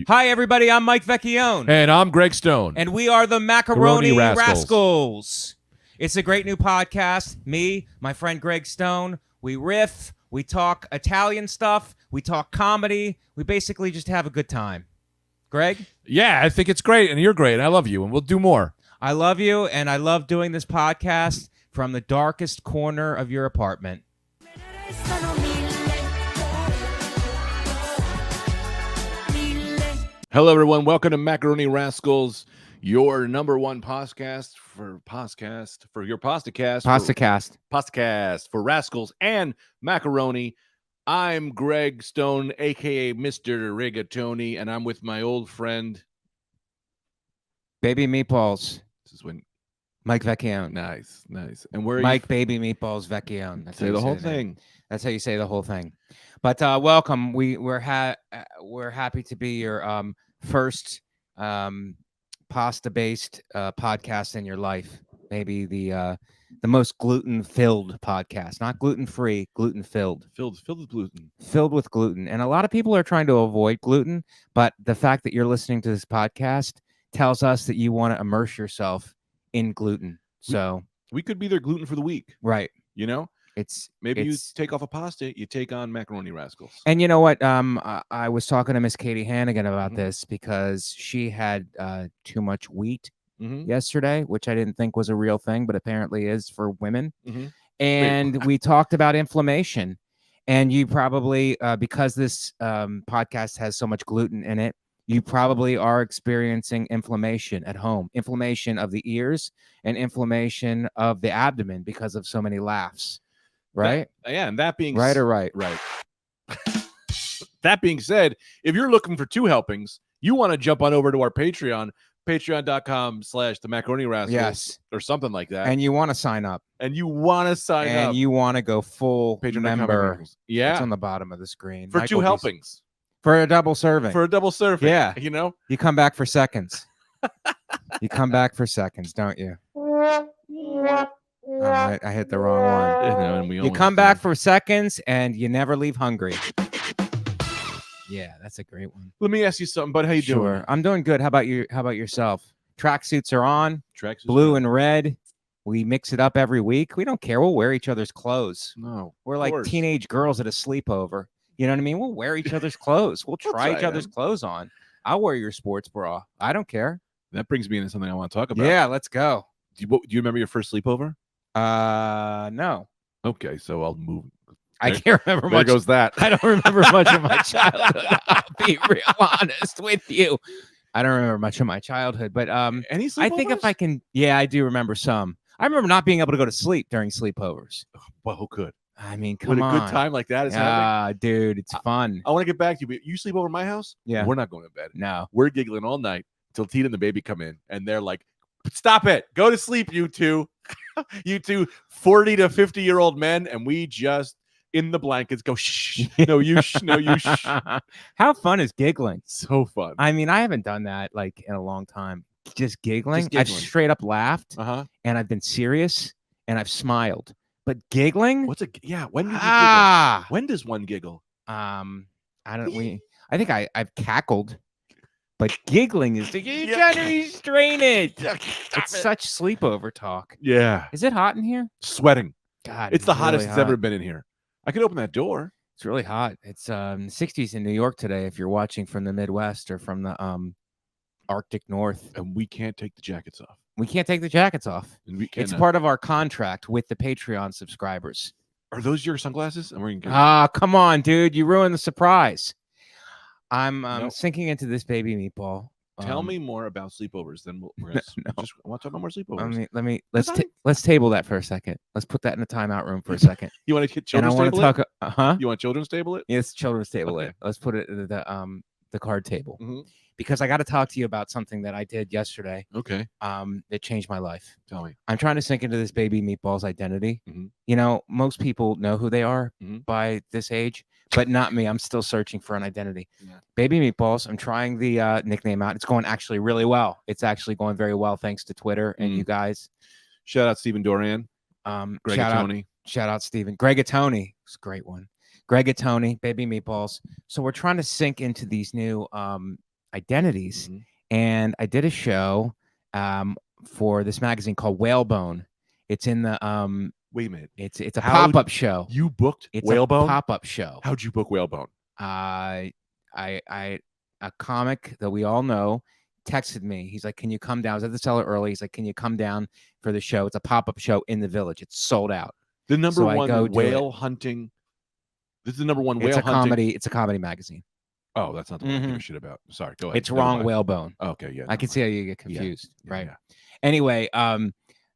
Hi, everybody. I'm Mike Vecchiones. And I'm Greg Stone. And we are the Macaroni Rascals. It's a great new podcast. Me, my friend Greg Stone, we riff, we talk Italian stuff, we talk comedy. We basically just have a good time. Greg? Yeah, I think it's great, and you're great. I love you, and we'll do more. I love you, and I love doing this podcast from the darkest corner of your apartment. Hello, everyone. Welcome to Macaroni Rascals, your number one podcast for your Pastacast for Rascals and Macaroni. I'm Greg Stone, a.k.a. Mr. Gregatoni, and I'm with my old friend... Baby Meatballs. This is when... Mike Vecchiones. Nice. And where are Mike Baby Meatballs Vecchiones. That's say the whole thing. That's how you say the whole thing. But welcome. We're happy to be your first pasta-based podcast in your life. Maybe the most gluten-filled podcast, not gluten-free, gluten-filled. Filled with gluten. Filled with gluten. And a lot of people are trying to avoid gluten, but the fact that you're listening to this podcast tells us that you want to immerse yourself in gluten. So we could be their gluten for the week. Right. You know? Maybe you take off a pasta, you take on Macaroni Rascals. And you know what? I was talking to Miss Katie Hannigan about this because she had too much wheat yesterday, which I didn't think was a real thing, but apparently is for women. And we talked about inflammation. And you probably, because this podcast has so much gluten in it, you probably are experiencing inflammation at home, inflammation of the ears and inflammation of the abdomen because of so many laughs. Right? And that being right or right. That being said, if you're looking for two helpings, you want to jump on over to our Patreon, patreon.com/the Macaroni Rascals, yes, or something like that. And you want to sign up. And you want to go full member. Yeah. It's on the bottom of the screen. For two helpings. For a double serving. Yeah. You know? You come back for seconds. You come back for seconds, don't you? I hit the wrong one. You come back for seconds and you never leave hungry. Yeah, that's a great one. Let me ask you something, bud. How you doing? I'm doing good. How about you? How about yourself? Tracksuits are on. Tracksuits blue and red. We mix it up every week. We don't care. We'll wear each other's clothes. No. We're like teenage girls at a sleepover. You know what I mean? We'll wear each other's clothes. We'll try each other's clothes on. I'll wear your sports bra. I don't care. That brings me into something I want to talk about. Yeah, let's go. Do you remember your first sleepover? No. Okay, so I'll move. I can't remember much. There goes that. I don't remember much of my childhood. I'll be real honest with you. I don't remember much of my childhood, but any sleepovers? I think if I can, I do remember some. I remember not being able to go to sleep during sleepovers. Well, who could? I mean, come on. A good time like that is happening. Dude, it's fun. I want to get back to you, but you sleep over at my house? Yeah. We're not going to bed. No. We're giggling all night until Tina and the baby come in, and they're like, stop it. Go to sleep, you two. You two 40 to 50-year-old men, and we just, in the blankets, go, shh. No, you shh. No, you shh. How fun is giggling? So fun. I mean, I haven't done that, like, in a long time. Just giggling. I've straight up laughed, and I've been serious, and I've smiled. But giggling? When did you giggle? When does one giggle? I think I've cackled, but giggling is you gotta restrain it. It's such sleepover talk. Yeah. Is it hot in here? Sweating. God, it's the hottest it's ever been in here. I could open that door. It's really hot. It's 60s in New York today if you're watching from the Midwest or from the Arctic North. And we can't take the jackets off. We can't take the jackets off. It's part of our contract with the Patreon subscribers. Are those your sunglasses? Come on, dude. You ruined the surprise. I'm sinking into this baby meatball. Tell me more about sleepovers. Then we're gonna I want to talk about more sleepovers. Let's table that for a second. Let's put that in the timeout room for a second. You want to get children's table? You want children's table it? Yes, children's table it. Let's put it in the card table. Because I got to talk to you about something that I did yesterday. Okay. That changed my life. Tell me. I'm trying to sink into this baby meatball's identity. You know, most people know who they are by this age, but not me. I'm still searching for an identity. Yeah. Baby Meatballs. I'm trying the nickname out. It's going actually really well. It's actually going very well thanks to Twitter and you guys. Shout out Stephen Dorian. Gregatoni. Shout out Stephen. Gregatoni. It's a great one. Gregatoni, Baby Meatballs. So we're trying to sink into these new identities. And I did a show for this magazine called Whalebone. It's in the wait a minute. It's a pop-up show. You booked It's Whalebone? a pop-up show. How'd you book Whalebone? A comic that we all know texted me. He's like, "Can you come down?" I was at the cellar early. He's like, "Can you come down for the show? It's a pop-up show in the Village. It's sold out." The number one whale hunting. This is the number one whale hunting. Comedy. It's a comedy magazine. Oh, that's not the one I give a shit about. Sorry, go ahead. It's wrong Whalebone. Okay, yeah. I can see how you get confused, right? Yeah. Anyway,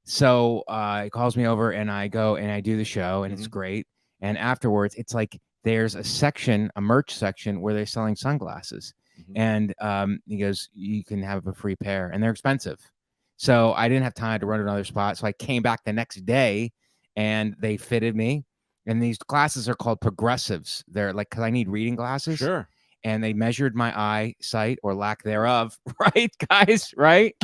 so he calls me over and I go and I do the show and it's great. And afterwards, it's like there's a merch section where they're selling sunglasses. And he goes, "You can have a free pair," and they're expensive. So I didn't have time to run to another spot. So I came back the next day and they fitted me. And these glasses are called progressives. They're like, because I need reading glasses. Sure. And they measured my eyesight or lack thereof, right, guys? Right.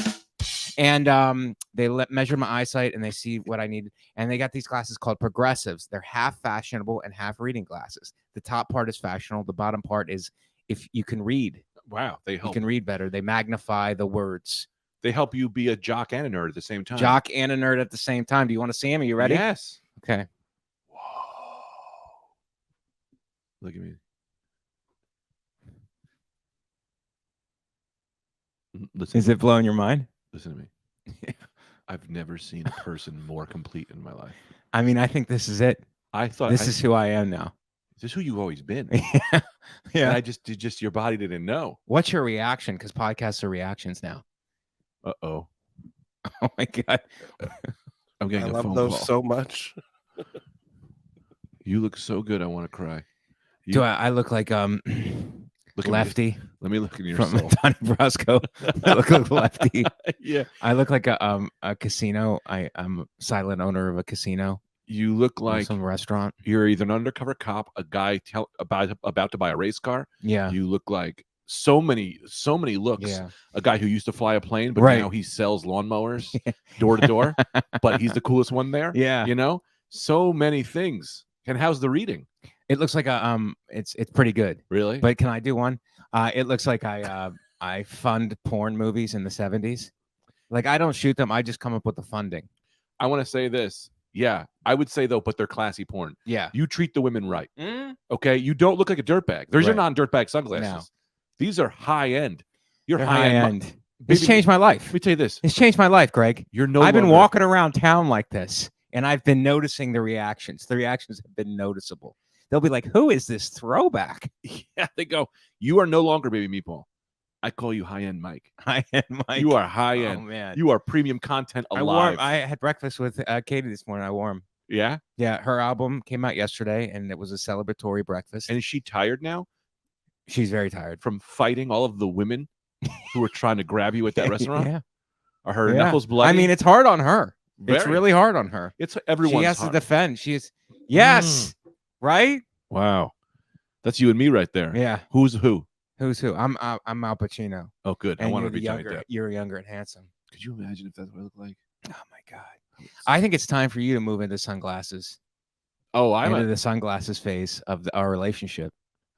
And they measured my eyesight and they see what I needed. And they got these glasses called progressives. They're half fashionable and half reading glasses. The top part is fashionable. The bottom part is if you can read. Wow. They help. You can read better. They magnify the words. They help you be a jock and a nerd at the same time. Jock and a nerd at the same time. Do you want to see them? Are you ready? Yes. Okay. Whoa. Look at me. Listen. Is it blowing your mind? Listen to me. I've never seen a person more complete in my life. I mean, I think this is it. I thought this is who I am now. This is who you've always been. Yeah. And I just your body didn't know. What's your reaction? Because podcasts are reactions now. Uh-oh. Oh my God. I'm getting a phone call. I love those so much. You look so good. I want to cry. Do I look like Lefty? Let me look in your from soul. Donnie Brasco. I look like Lefty. Yeah. I look like a casino. I'm a silent owner of a casino. You look like some restaurant. You're either an undercover cop, a guy about to buy a race car. Yeah. You look like so many looks. Yeah. A guy who used to fly a plane, but now he sells lawnmowers door to door. But he's the coolest one there. Yeah. You know, so many things. And how's the reading? It looks like it's pretty good. Really? But can I do one? It looks like I fund porn movies in the 70s. Like I don't shoot them. I just come up with the funding. I want to say this. Yeah, I would say though, but they're classy porn. Yeah. You treat the women right. Okay. You don't look like a dirtbag. There's your non-dirtbag sunglasses. No. These are high end. You're high end. It's changed my life. Let me tell you this. It's changed my life, Greg. I've been walking around town like this, and I've been noticing the reactions. The reactions have been noticeable. They'll be like, "Who is this throwback?" Yeah, they go, "You are no longer Baby Meatball. I call you high-end Mike. High-end Mike. You are high-end. Oh, man. You are premium content alive." I had breakfast with Katie this morning. I wore them. Yeah? Yeah, her album came out yesterday, and it was a celebratory breakfast. And is she tired now? She's very tired. From fighting all of the women who were trying to grab you at that restaurant? Yeah. Are her knuckles bloody? I mean, it's hard on her. It's really hard on her. It's everyone's She has hard. to defend. Yes, right? Wow. That's you and me right there. Yeah. Who's who? Who's who? I'm Al Pacino. Oh, good. And I want to you're be younger. You're younger and handsome. Could you imagine if that's what I look like? Oh my God. I think it's time for you to move into sunglasses. Oh, I'm into the sunglasses phase of our relationship.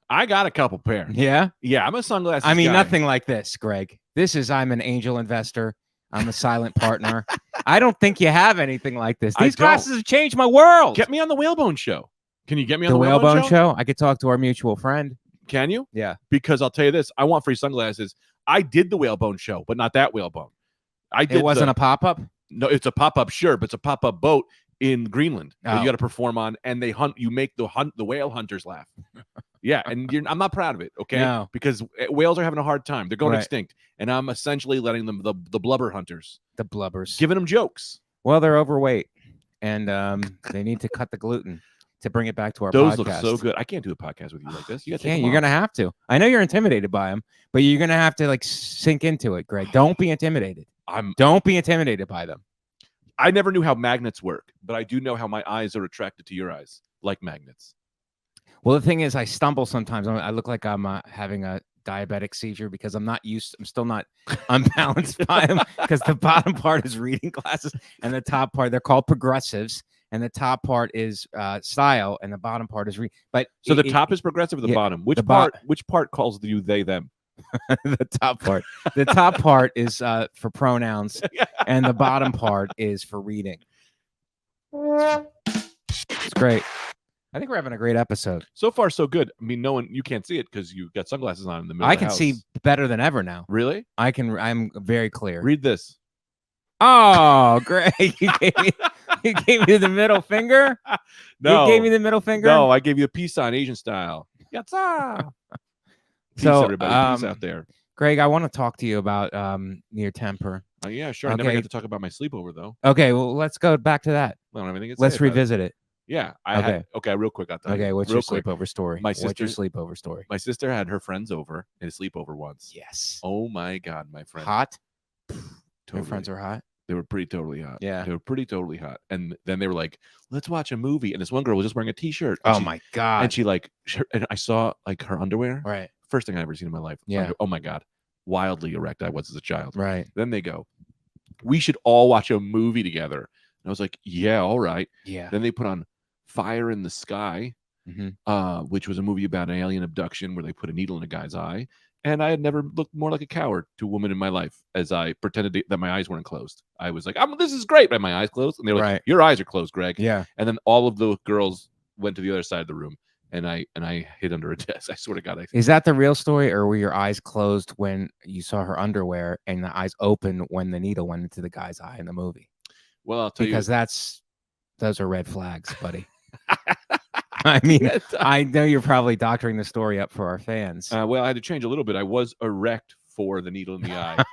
I got a couple pair. Yeah? Yeah, I'm a sunglasses I mean, guy. nothing like this, Greg. I'm an angel investor. I'm a silent partner. I don't think you have anything like this. These glasses have changed my world. Get me on the Whalebone show. Can you get me on the the Whalebone show? I could talk to our mutual friend. Can you? Yeah. Because I'll tell you this, I want free sunglasses. I did the Whalebone show, but not that Whalebone. It wasn't a pop-up? No, it's a pop-up, sure, but it's a pop-up boat in Greenland that Oh. you got to perform on, and they hunt. You make the whale hunters laugh. Yeah, and I'm not proud of it, okay? No. Because whales are having a hard time. They're going Right. extinct, and I'm essentially letting them the blubber hunters, the blubbers, giving them jokes. Well, they're overweight, and they need to cut the gluten to bring it back to our Those podcast. look so good. I can't do a podcast with you like this. You You're gonna have to. I know you're intimidated by them, but you're gonna have to like sink into it, Greg. Don't be intimidated. Don't be intimidated by them. I never knew how magnets work, but I do know how my eyes are attracted to your eyes, like magnets. Well, the thing is, I stumble sometimes. I look like I'm having a diabetic seizure because I'm still not unbalanced by them because the bottom part is reading glasses and the top part, they're called progressives, and the top part is style and the bottom part is So the top is progressive or the bottom? Which part calls you they them? The top part. The top part is for pronouns, and the bottom part is for reading. It's great. I think we're having a great episode. So far, so good. I mean, you can't see it because you got sunglasses on in the middle I of the can house. see better than ever now. Really? I'm very clear. Read this. Oh, great. You gave me the middle finger? No. You gave me the middle finger? No, I gave you a peace sign, Asian style. Yatsa. Peace, everybody. Peace out there. Greg, I want to talk to you about your temper. Yeah, sure. Okay. I never get to talk about my sleepover, though. Okay, well, let's go back to that. I don't have anything to say. Let's revisit it. Yeah. Real quick. I'll tell you. Okay, what's your sleepover story? What's your sleepover story? My sister had her friends over in a sleepover once. Yes. Oh, my God, my friend. Hot? Totally. Your friends are hot? They were pretty totally hot. Yeah. They were pretty totally hot. And then they were like, let's watch a movie. And this one girl was just wearing a t-shirt. Oh, my God. And she and I saw like her underwear. Right. First thing I ever seen in my life. Yeah. Oh, my God. Wildly erect I was as a child. Right. Then they go, we should all watch a movie together. And I was like, yeah, all right. Yeah. Then they put on Fire in the Sky, which was a movie about an alien abduction where they put a needle in a guy's eye. And I had never looked more like a coward to a woman in my life as I pretended that my eyes weren't closed. I was like, this is great, but my eyes closed. And they were like, your eyes are closed, Greg. Yeah. And then all of the girls went to the other side of the room. And I hid under a desk. I swear to God. Is that the real story, or were your eyes closed when you saw her underwear and the eyes open when the needle went into the guy's eye in the movie? Well, I'll tell you. Because those are red flags, buddy. I mean, I know you're probably doctoring the story up for our fans. Well, I had to change a little bit. I was erect for the needle in the eye.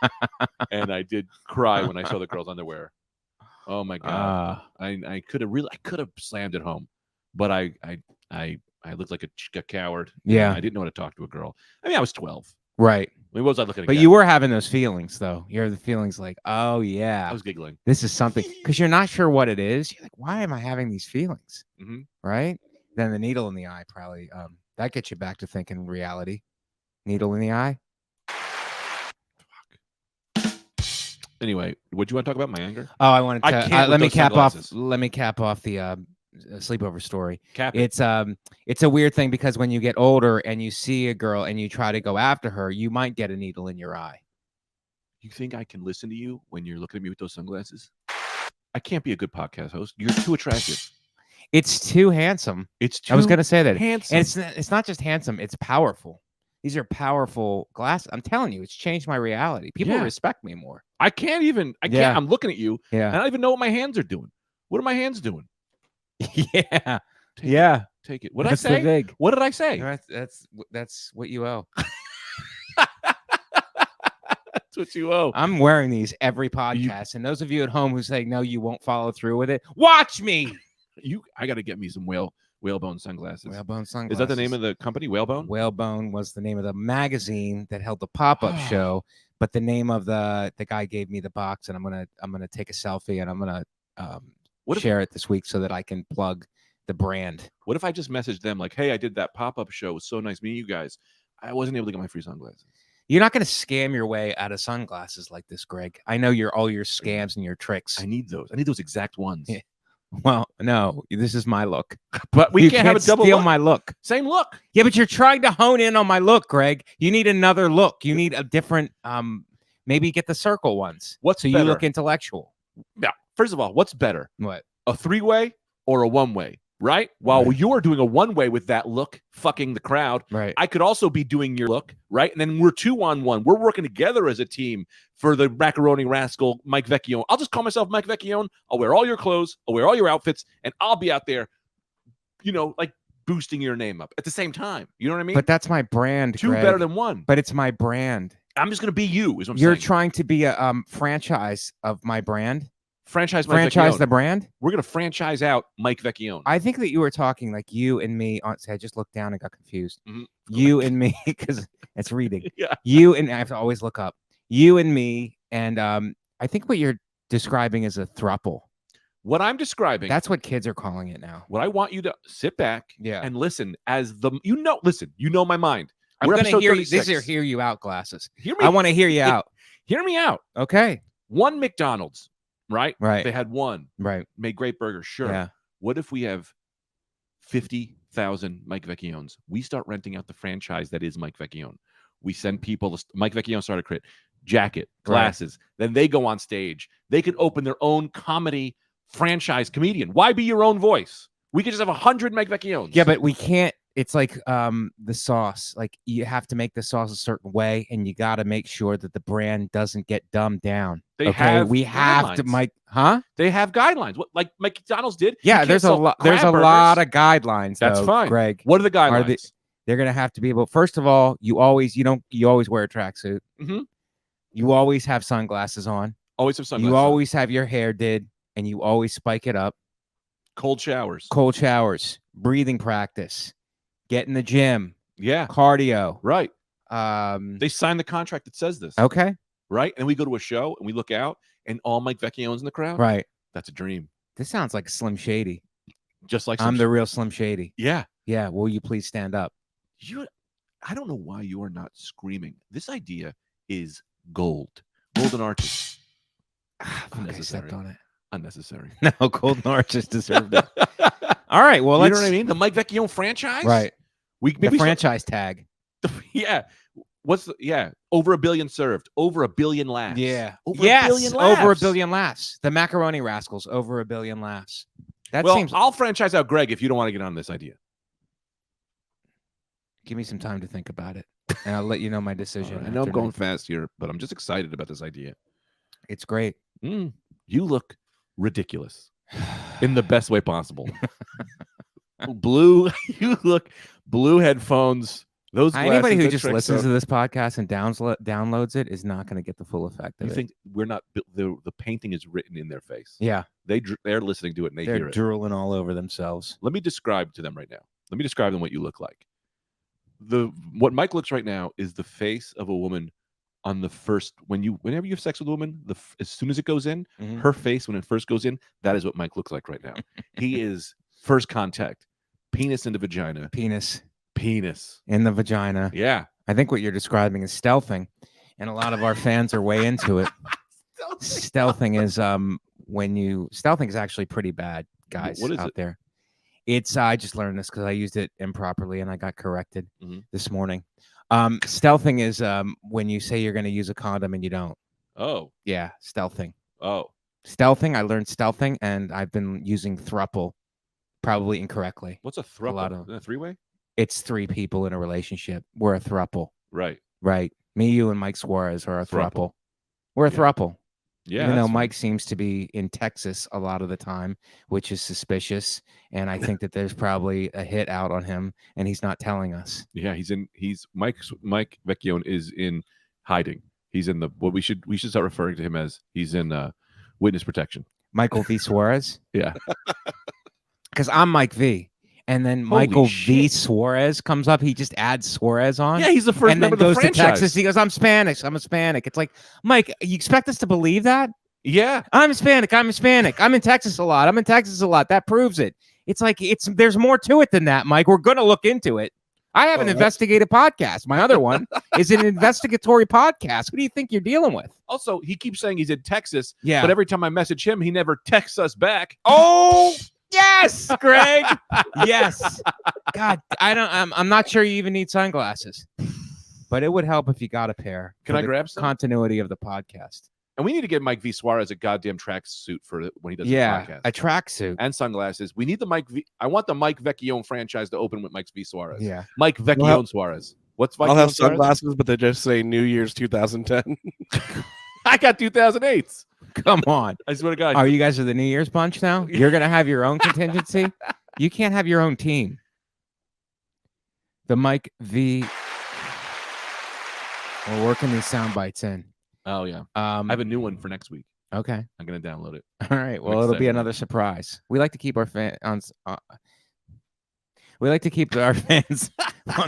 And I did cry when I saw the girl's underwear. Oh, my God. I could have slammed it home. But I looked like a coward. Yeah. I didn't know how to talk to a girl. I mean, I was 12. Right. I mean, what was I looking at? But you were having those feelings, though. You have the feelings like, oh, yeah. I was giggling. This is something. Because you're not sure what it is. You're like, why am I having these feelings? Mm-hmm. Right? Then the needle in the eye probably, that gets you back to thinking reality. Needle in the eye. Fuck. Anyway, what do you want to talk about? My anger? Oh, I wanted to. Let me cap off the sleepover story. It's a weird thing because when you get older and you see a girl and you try to go after her, you might get a needle in your eye. You think I can listen to you when you're looking at me with those sunglasses? I can't be a good podcast host. You're too attractive. It's too handsome. I was gonna say that. Handsome. And it's not just handsome. It's powerful. These are powerful glasses. I'm telling you, it's changed my reality. People respect me more. I can't. I'm looking at you. Yeah. And I don't even know what my hands are doing. What are my hands doing? Yeah. Take it. What did I say? Big. What did I say? That's what you owe. That's what you owe. I'm wearing these every podcast. And those of you at home who say, no, you won't follow through with it, watch me. I got to get me some whalebone sunglasses. Whalebone sunglasses. Is that the name of the company? Whalebone? Whalebone was the name of the magazine that held the pop-up show. But the name of the guy gave me the box, and I'm gonna take a selfie, and I'm gonna share it this week so that I can plug the brand. What if I just messaged them like, hey, I did that pop-up show. It was so nice meeting you guys. I wasn't able to get my free sunglasses. You're not going to scam your way out of sunglasses like this, Greg. I know all your scams and your tricks. I need those. I need those exact ones. Yeah. Well, no, this is my look. But we can't have a double steal look. my look. Same look. Yeah, but you're trying to hone in on my look, Greg. You need another look. You need a different, maybe get the circle ones. So you look intellectual. Yeah. First of all, what's better? What? A three-way or a one-way? Right? While you're doing a one-way with that look, fucking the crowd, right? I could also be doing your look, right? And then we're 2-on-1. We're working together as a team for the Macaroni Rascal, Mike Vecchione. I'll just call myself Mike Vecchione. I'll wear all your clothes. I'll wear all your outfits, and I'll be out there, like boosting your name up at the same time. You know what I mean? But that's my brand. Two Greg. better than one. But it's my brand. I'm just gonna be you. Is what I'm You're saying. trying to be a franchise of my brand. Franchise the brand. We're gonna franchise out Mike Vecchione. I think that you were talking like you and me. I just looked down and got confused. Mm-hmm. You and me, because it's reading. Yeah. You and I have to always look up. You and me, and I think what you're describing is a throuple. What I'm describing. That's what kids are calling it now. What I want you to sit back and listen as listen. You know my mind. I'm going to hear you. These are hear you out glasses. Hear me. I want to hear you out. Hear me out. Okay. One McDonald's. Right. Right. They had one. Right. Made great burgers. Sure. Yeah. What if we have 50,000 Mike Vecchiones? We start renting out the franchise that is Mike Vecchione. We send people. Mike Vecchiones started Crit. Jacket, glasses. Right. Then they go on stage. They could open their own comedy franchise comedian. Why be your own voice? We could just have 100 Mike Vecchiones. Yeah, but we can't. It's like the sauce. Like you have to make the sauce a certain way, and you got to make sure that the brand doesn't get dumbed down. We have to, Mike. Huh? They have guidelines. What, like McDonald's did? Yeah, there's a lot. There's a lot of guidelines. That's fine, Greg. What are the guidelines? They're gonna have to be able. First of all, you always wear a tracksuit. Mm-hmm. You always have sunglasses on. Always have sunglasses. You always have your hair did, and you always spike it up. Cold showers. Breathing practice. Get in the gym. Yeah. Cardio. Right. They signed the contract that says this. Okay. Right. And we go to a show and we look out and all Mike Vecchiones in the crowd. Right. That's a dream. This sounds like Slim Shady. Just like I'm the real Slim Shady. Yeah. Yeah. Will you please stand up? I don't know why you are not screaming. This idea is gold. Golden arches. Unnecessary. On it. Unnecessary. No, golden arches deserved it. All right. Well, you know what I mean? The Mike Vecchione franchise? Right. The franchise tag. Yeah. Over 1 billion served. Over 1 billion laughs. Yeah. Over 1 billion laughs. Over 1 billion laughs. The Macaroni Rascals. Over 1 billion laughs. I'll franchise out Greg if you don't want to get on this idea. Give me some time to think about it, and I'll let you know my decision. Right. I know I'm going fast here, but I'm just excited about this idea. It's great. You look ridiculous in the best way possible. Blue headphones. Those anybody who just listens to this podcast and downloads it is not going to get the full effect of it. You think we're not? The painting is written in their face. Yeah, they're listening to it and they're hear it. Drooling all over themselves. Let me describe to them right now. Let me describe them what you look like. What Mike looks right now is the face of a woman on the first whenever you have sex with a woman, as soon as it goes in, her face when it first goes in, that is what Mike looks like right now. He is first contact, penis into vagina, penis in the vagina. Yeah, I think what you're describing is stealthing, and a lot of our fans are way into it. Stealthing is stealthing is actually pretty bad, guys. What is out it? There? It's I just learned this because I used it improperly and I got corrected this morning. Stealthing is when you say you're going to use a condom and you don't. Oh. Yeah, stealthing. Oh. Stealthing. I learned stealthing and I've been using thruple probably incorrectly. What's a thruple? A three-way? It's 3 people in a relationship. We're a thruple. Right. Me, you, and Mike Suarez are a thruple. We're a thruple. Yeah. Even though Mike seems to be in Texas a lot of the time, which is suspicious. And I think that there's probably a hit out on him and he's not telling us. Yeah, Mike Vecchione is in hiding. He's in we should start referring to him as he's in witness protection. Michael V. Suarez? Yeah. Because I'm Mike V. And then Michael V. Suarez comes up. He just adds Suarez on. Yeah, he's the first member of the franchise. And then goes to Texas. He goes, I'm Spanish. I'm Hispanic. It's like, Mike, you expect us to believe that? Yeah. I'm Hispanic. I'm in Texas a lot. That proves it. It's like, there's more to it than that, Mike. We're going to look into it. I have an investigative podcast. My other one is an investigatory podcast. What do you think you're dealing with? Also, he keeps saying he's in Texas. Yeah. But every time I message him, he never texts us back. Oh, yes, Greg. Yes. God, I'm not sure you even need sunglasses, but it would help if you got a pair. Can I grab some? Continuity of the podcast. And we need to get Mike V. Suarez a goddamn tracksuit for when he does the podcast. A tracksuit and sunglasses. We need the Mike V. I want the Mike Vecchione franchise to open with Mike V. Suarez. Yeah, Mike Vecchione Suarez. What's Vecchione I'll have Suarez? sunglasses, but they just say New Year's 2010. I got 2008s. Come on. I swear to God. Oh, you guys are the New Year's bunch now? You're going to have your own contingency? You can't have your own team. The Mike V. We're working these sound bites in. Oh, yeah. I have a new one for next week. Okay. I'm going to download it. All right. Well, it'll be another surprise. We like to keep our fans on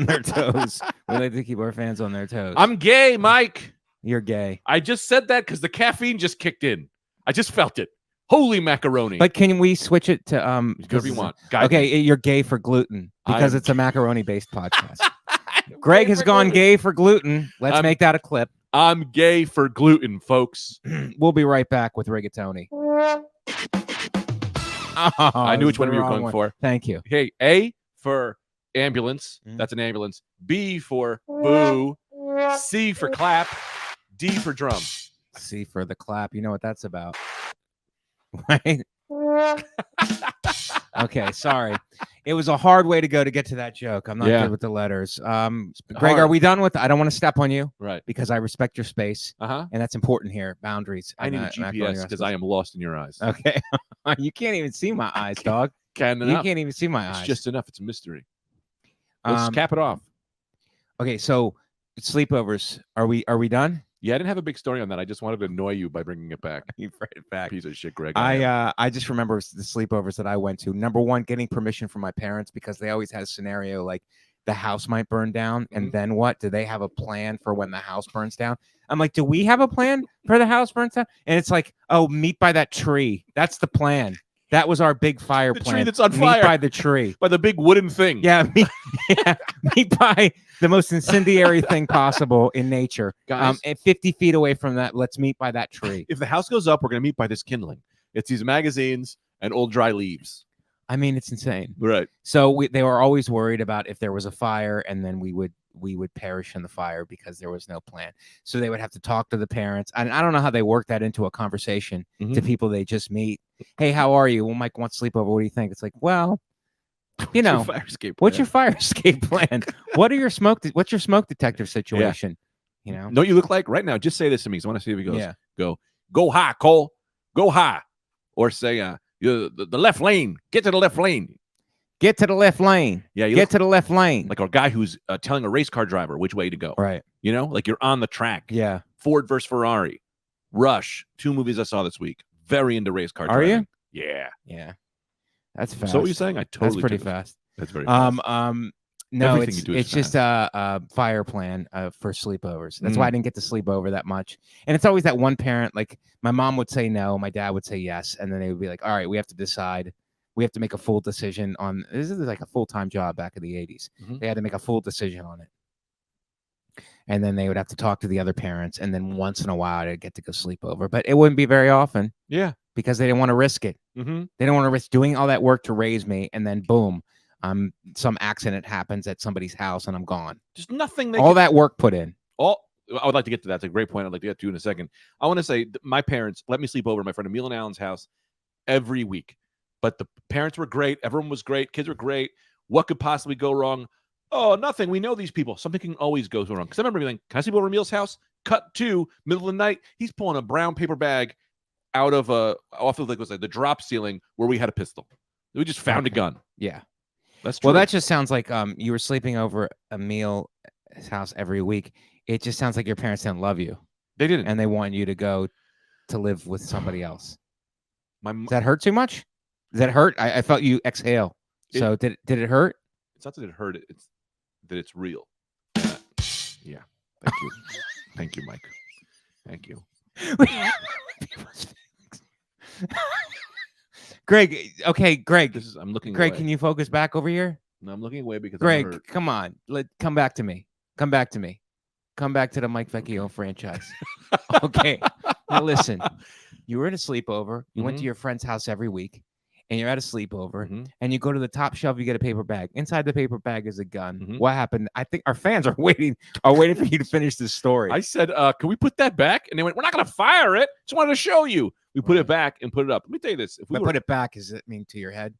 their toes. We like to keep our fans on their toes. I'm gay, Mike. You're gay. I just said that because the caffeine just kicked in. I just felt it. Holy macaroni. But can we switch it to whatever you want? Okay, you're gay for gluten because it's a macaroni-based podcast. Greg has gone gay for gluten. Let's make that a clip. I'm gay for gluten, folks. We'll be right back with Gregatoni. I knew which one we were going for. Thank you. Hey, A for ambulance. That's an ambulance. B for boo. C for clap. D for drum. C for the clap. You know what that's about. Right? Okay, sorry. It was a hard way to go to get to that joke. I'm not good with the letters. Greg, are we done with? I don't want to step on you, right? Because I respect your space, and that's important here. Boundaries. I need a GPS because I am lost in your eyes. Okay, you can't even see my eyes, dog. You can't even see my eyes. It's just enough. It's a mystery. Let's cap it off. Okay, so sleepovers. Are we done? Yeah, I didn't have a big story on that. I just wanted to annoy you by bringing it back. You brought it back. Piece of shit, Greg. I just remember the sleepovers that I went to. Number one, getting permission from my parents because they always had a scenario like the house might burn down, and then what? Do they have a plan for when the house burns down? I'm like, do we have a plan for the house burns down? And it's like, oh, meet by that tree. That's the plan. That was our big fire plan. The tree that's on fire. Meet by the tree. By the big wooden thing. Yeah, meet by the most incendiary thing possible in nature. Guys, at 50 feet away from that, let's meet by that tree. If the house goes up, we're going to meet by this kindling. It's these magazines and old dry leaves. I mean, it's insane. Right. So they were always worried about if there was a fire and then we would perish in the fire because there was no plan. So they would have to talk to the parents. And I don't know how they work that into a conversation to people they just meet. Hey, how are you? Well, Mike wants sleepover. What do you think? It's like, well, you know, what's your fire escape plan? What's your smoke detector situation? You know, know what you look like right now? Just say this to me. So I want to see if he goes. Yeah. Go high, Cole. Go high. Or say, the left lane. Get to the left lane. Get to the left lane. Yeah, get to the left lane. Like a guy who's telling a race car driver which way to go. Right. You know, like you're on the track. Yeah. Ford versus Ferrari. Rush. 2 movies I saw this week. Very into race car driving. Are you? Yeah. Yeah. That's fast. So what you're saying? I totally. That's pretty fast. That's very fast. No, it's just a fire plan for sleepovers. That's why I didn't get to sleep over that much. And it's always that one parent, like my mom would say no, my dad would say yes, and then they would be like, all right, we have to decide. We have to make a full decision on this. Is like a full-time job back in the 80s. They had to make a full decision on it. And then they would have to talk to the other parents, and then once in a while they'd get to go sleep over. But it wouldn't be very often. Yeah. Because they didn't want to risk it. They didn't want to risk doing all that work to raise me, and then boom, some accident happens at somebody's house and I'm gone. Just nothing. That work put in. I would like to get to that. That's a great point. I'd like to get to in a second. I want to say my parents let me sleep over at my friend Emil and Alan's house every week. But the parents were great. Everyone was great. Kids were great. What could possibly go wrong? Oh, nothing. We know these people. Something can always go wrong. Because I remember being like, can I sleep over at Emil's house? Cut to middle of the night. He's pulling a brown paper bag off of like the drop ceiling where we had a pistol. We just found a gun. Yeah. That's true. Well, that just sounds like you were sleeping over Emil's house every week. It just sounds like your parents didn't love you. They didn't. And they want you to go to live with somebody else. Does that hurt too much? Does that hurt? I felt you exhale. So did it hurt? It's not that it hurt. It's that it's real. Yeah. Thank you. Thank you, Mike. Thank you. Greg. Okay, Greg. I'm looking. Greg, away. Can you focus back over here? No, I'm looking away because Greg, I'm hurt. come on. Come back to me. Come back to me. Come back to the Mike Vecchione franchise. Okay. Now listen. You were at a sleepover. You went to your friend's house every week, and you're at a sleepover, and you go to the top shelf. You get a paper bag. Inside the paper bag is a gun. What happened? I think our fans are waiting for you to finish this story. I said, "Can we put that back?" And they went, "We're not going to fire it. Just wanted to show you." We put it back and put it up. Let me tell you this: if we put it back, does it mean to your head?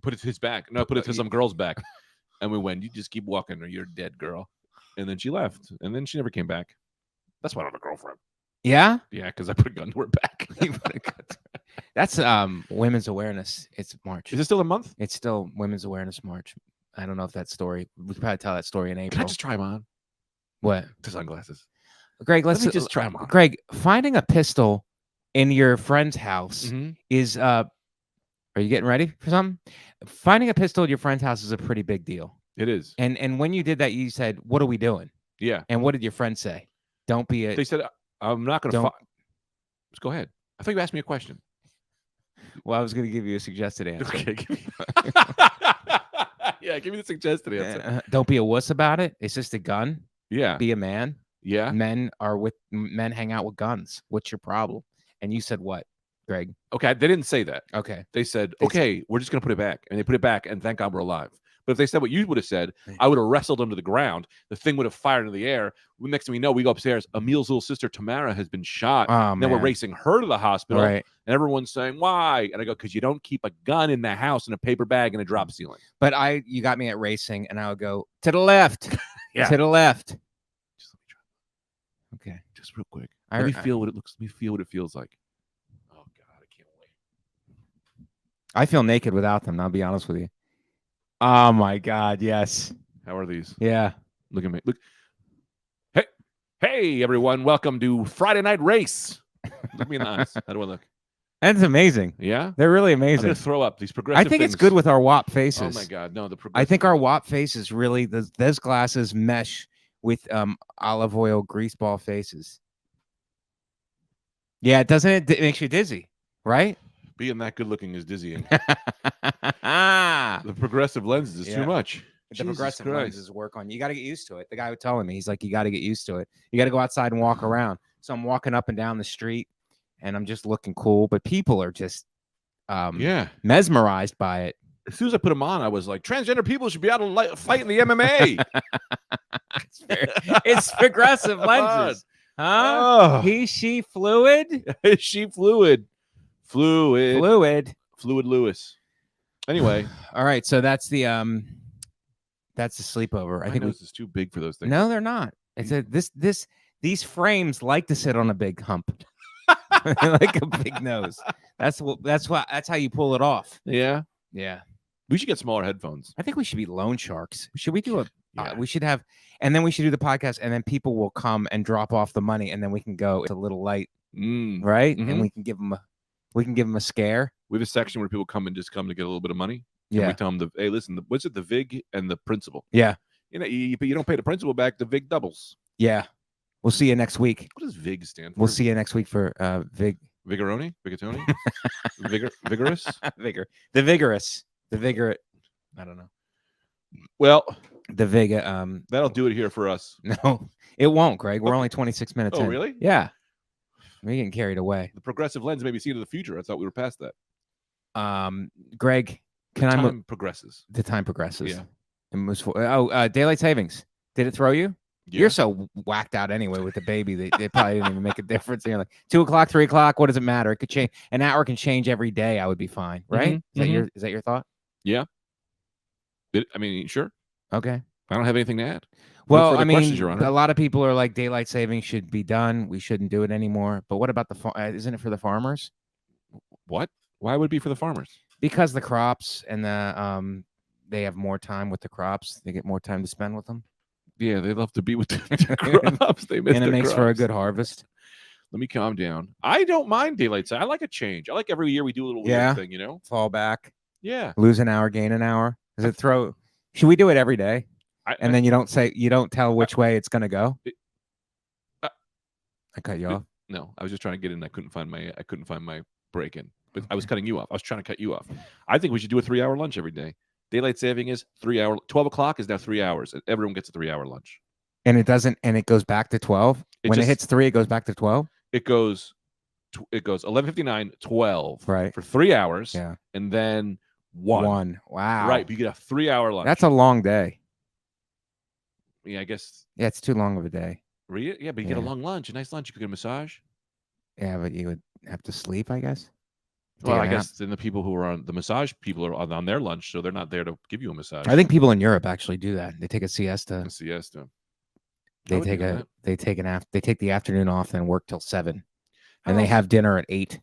Put it to his back. No, put it to some girl's back. And we went, "You just keep walking, or you're dead, girl." And then she left, and then she never came back. That's why I don't have a girlfriend. Yeah? Yeah, because I put a gun to her back. That's Women's Awareness. It's March. Is it still a month? It's still Women's Awareness March. I don't know if that story. We could probably tell that story in April. Can I just try them on? What? The sunglasses. Greg, let me just try them on. Greg, finding a pistol in your friend's house is are you getting ready for something? Finding a pistol at your friend's house is a pretty big deal. It is. And when you did that, you said, "What are we doing?" Yeah. And what did your friend say? Don't be a. They said, "I'm not going to." Just go ahead. I thought you asked me a question. Well, I was going to give you a suggested answer. Okay. Yeah, give me the suggested answer. Don't be a wuss about it. It's just a gun. Yeah. Be a man. Yeah. Men hang out with guns. What's your problem? And you said what, Greg? Okay, they didn't say that. Okay. They said, okay, we're just going to put it back. And they put it back, and thank God we're alive. But if they said what you would have said, I would have wrestled him to the ground. The thing would have fired into the air. Next thing we know, we go upstairs. Emil's little sister, Tamara, has been shot. Oh, then we're racing her to the hospital. Right. And everyone's saying, why? And I go, because you don't keep a gun in the house in a paper bag in a drop ceiling. But you got me at racing, and I would go, to the left. Yeah. To the left. Just let me try. Okay. Just real quick. Let me feel what it looks. Let me feel what it feels like. Oh, God, I can't wait. I feel naked without them, I'll be honest with you. Oh, my God, yes. How are these? Yeah. Look at me. Look. Hey, everyone. Welcome to Friday Night Race. Look me in the eyes. How do I look? That's amazing. Yeah? They're really I'm amazing. going to throw up these progressive I think things. it's good with our WAP faces. Oh, my God. No, I think our WAP faces really, those glasses mesh with olive oil greaseball faces. Yeah, doesn't it? It makes you dizzy, right? Being that good looking is dizzying. The progressive lenses is too much. The progressive lenses work on you. You got to get used to it. The guy was telling me, he's like, you got to get used to it. You got to go outside and walk around. So I'm walking up and down the street, and I'm just looking cool. But people are just mesmerized by it. As soon as I put them on, I was like, transgender people should be out fighting the MMA. It's progressive lenses. Huh? He, she, fluid? She, fluid. Fluid Lewis. Anyway. All right. So that's the sleepover. I think this is too big for those things. No, they're not. It's these frames like to sit on a big hump. Like a big nose. That's how you pull it off. Yeah. Yeah. We should get smaller headphones. I think we should be loan sharks. Should we do we should have, and then we should do the podcast, and then people will come and drop off the money, and then we can go. It's a little light, right? Mm-hmm. And we can give them a scare. We have a section where people come to get a little bit of money. Yeah. And we tell them, hey, listen, what's it? The VIG and the principal. Yeah. You know, but you don't pay the principal back. The VIG doubles. Yeah. We'll see you next week. What does VIG stand for? We'll see you next week for VIG. Vigoroni? Vigatoni? Vigorous? The vigorous. The vigorous. I don't know. Well, the Vega. That'll do it here for us. No, it won't, Greg. We're only 26 minutes in. Oh, really? Yeah. We're getting carried away. The progressive lens may be seen to the future. I thought we were past that. Greg, progresses. The time progresses. Yeah. It moves forward. Daylight savings. Did it throw you? Yeah. You're so whacked out anyway with the baby. They probably didn't even make a difference. You're like 2 o'clock, 3 o'clock. What does it matter? It could change. An hour can change every day. I would be fine, right? Mm-hmm. Is that your thought? Yeah. Sure. Okay. I don't have anything to add. Well, a lot of people are like daylight savings should be done. We shouldn't do it anymore. But what about isn't it for the farmers? What? Why would it be for the farmers? Because the crops and they have more time with the crops. They get more time to spend with them. Yeah, they love to be with the crops. They miss and it makes for a good harvest. Let me calm down. I don't mind daylight savings. I like a change. I like every year we do a little weird thing, you know? Fall back. Yeah. Lose an hour, gain an hour. Does it throw? Should we do it every day? And then you don't tell which way it's going to go? I cut you off. No, I was just trying to get in. I couldn't find my break in. But I was cutting you off. I was trying to cut you off. I think we should do a 3-hour lunch every day. Daylight saving is 3 hour. 12 o'clock is now 3 hours. Everyone gets a 3-hour lunch. And it doesn't. And it goes back to 12. It hits 3, it goes back to 12. It goes 11:59, 12. Right. For 3 hours. Yeah. And then 1. Wow. Right. But you get a 3-hour lunch. That's a long day. Yeah, I guess. Yeah, it's too long of a day. Yeah, but you get a long lunch, a nice lunch. You could get a massage. Yeah, but you would have to sleep, I guess. Well, I guess then the people who are on the massage people are on their lunch, so they're not there to give you a massage. I think people in Europe actually do that. They take a siesta. They take the afternoon off and work till 7, and they have dinner at 8.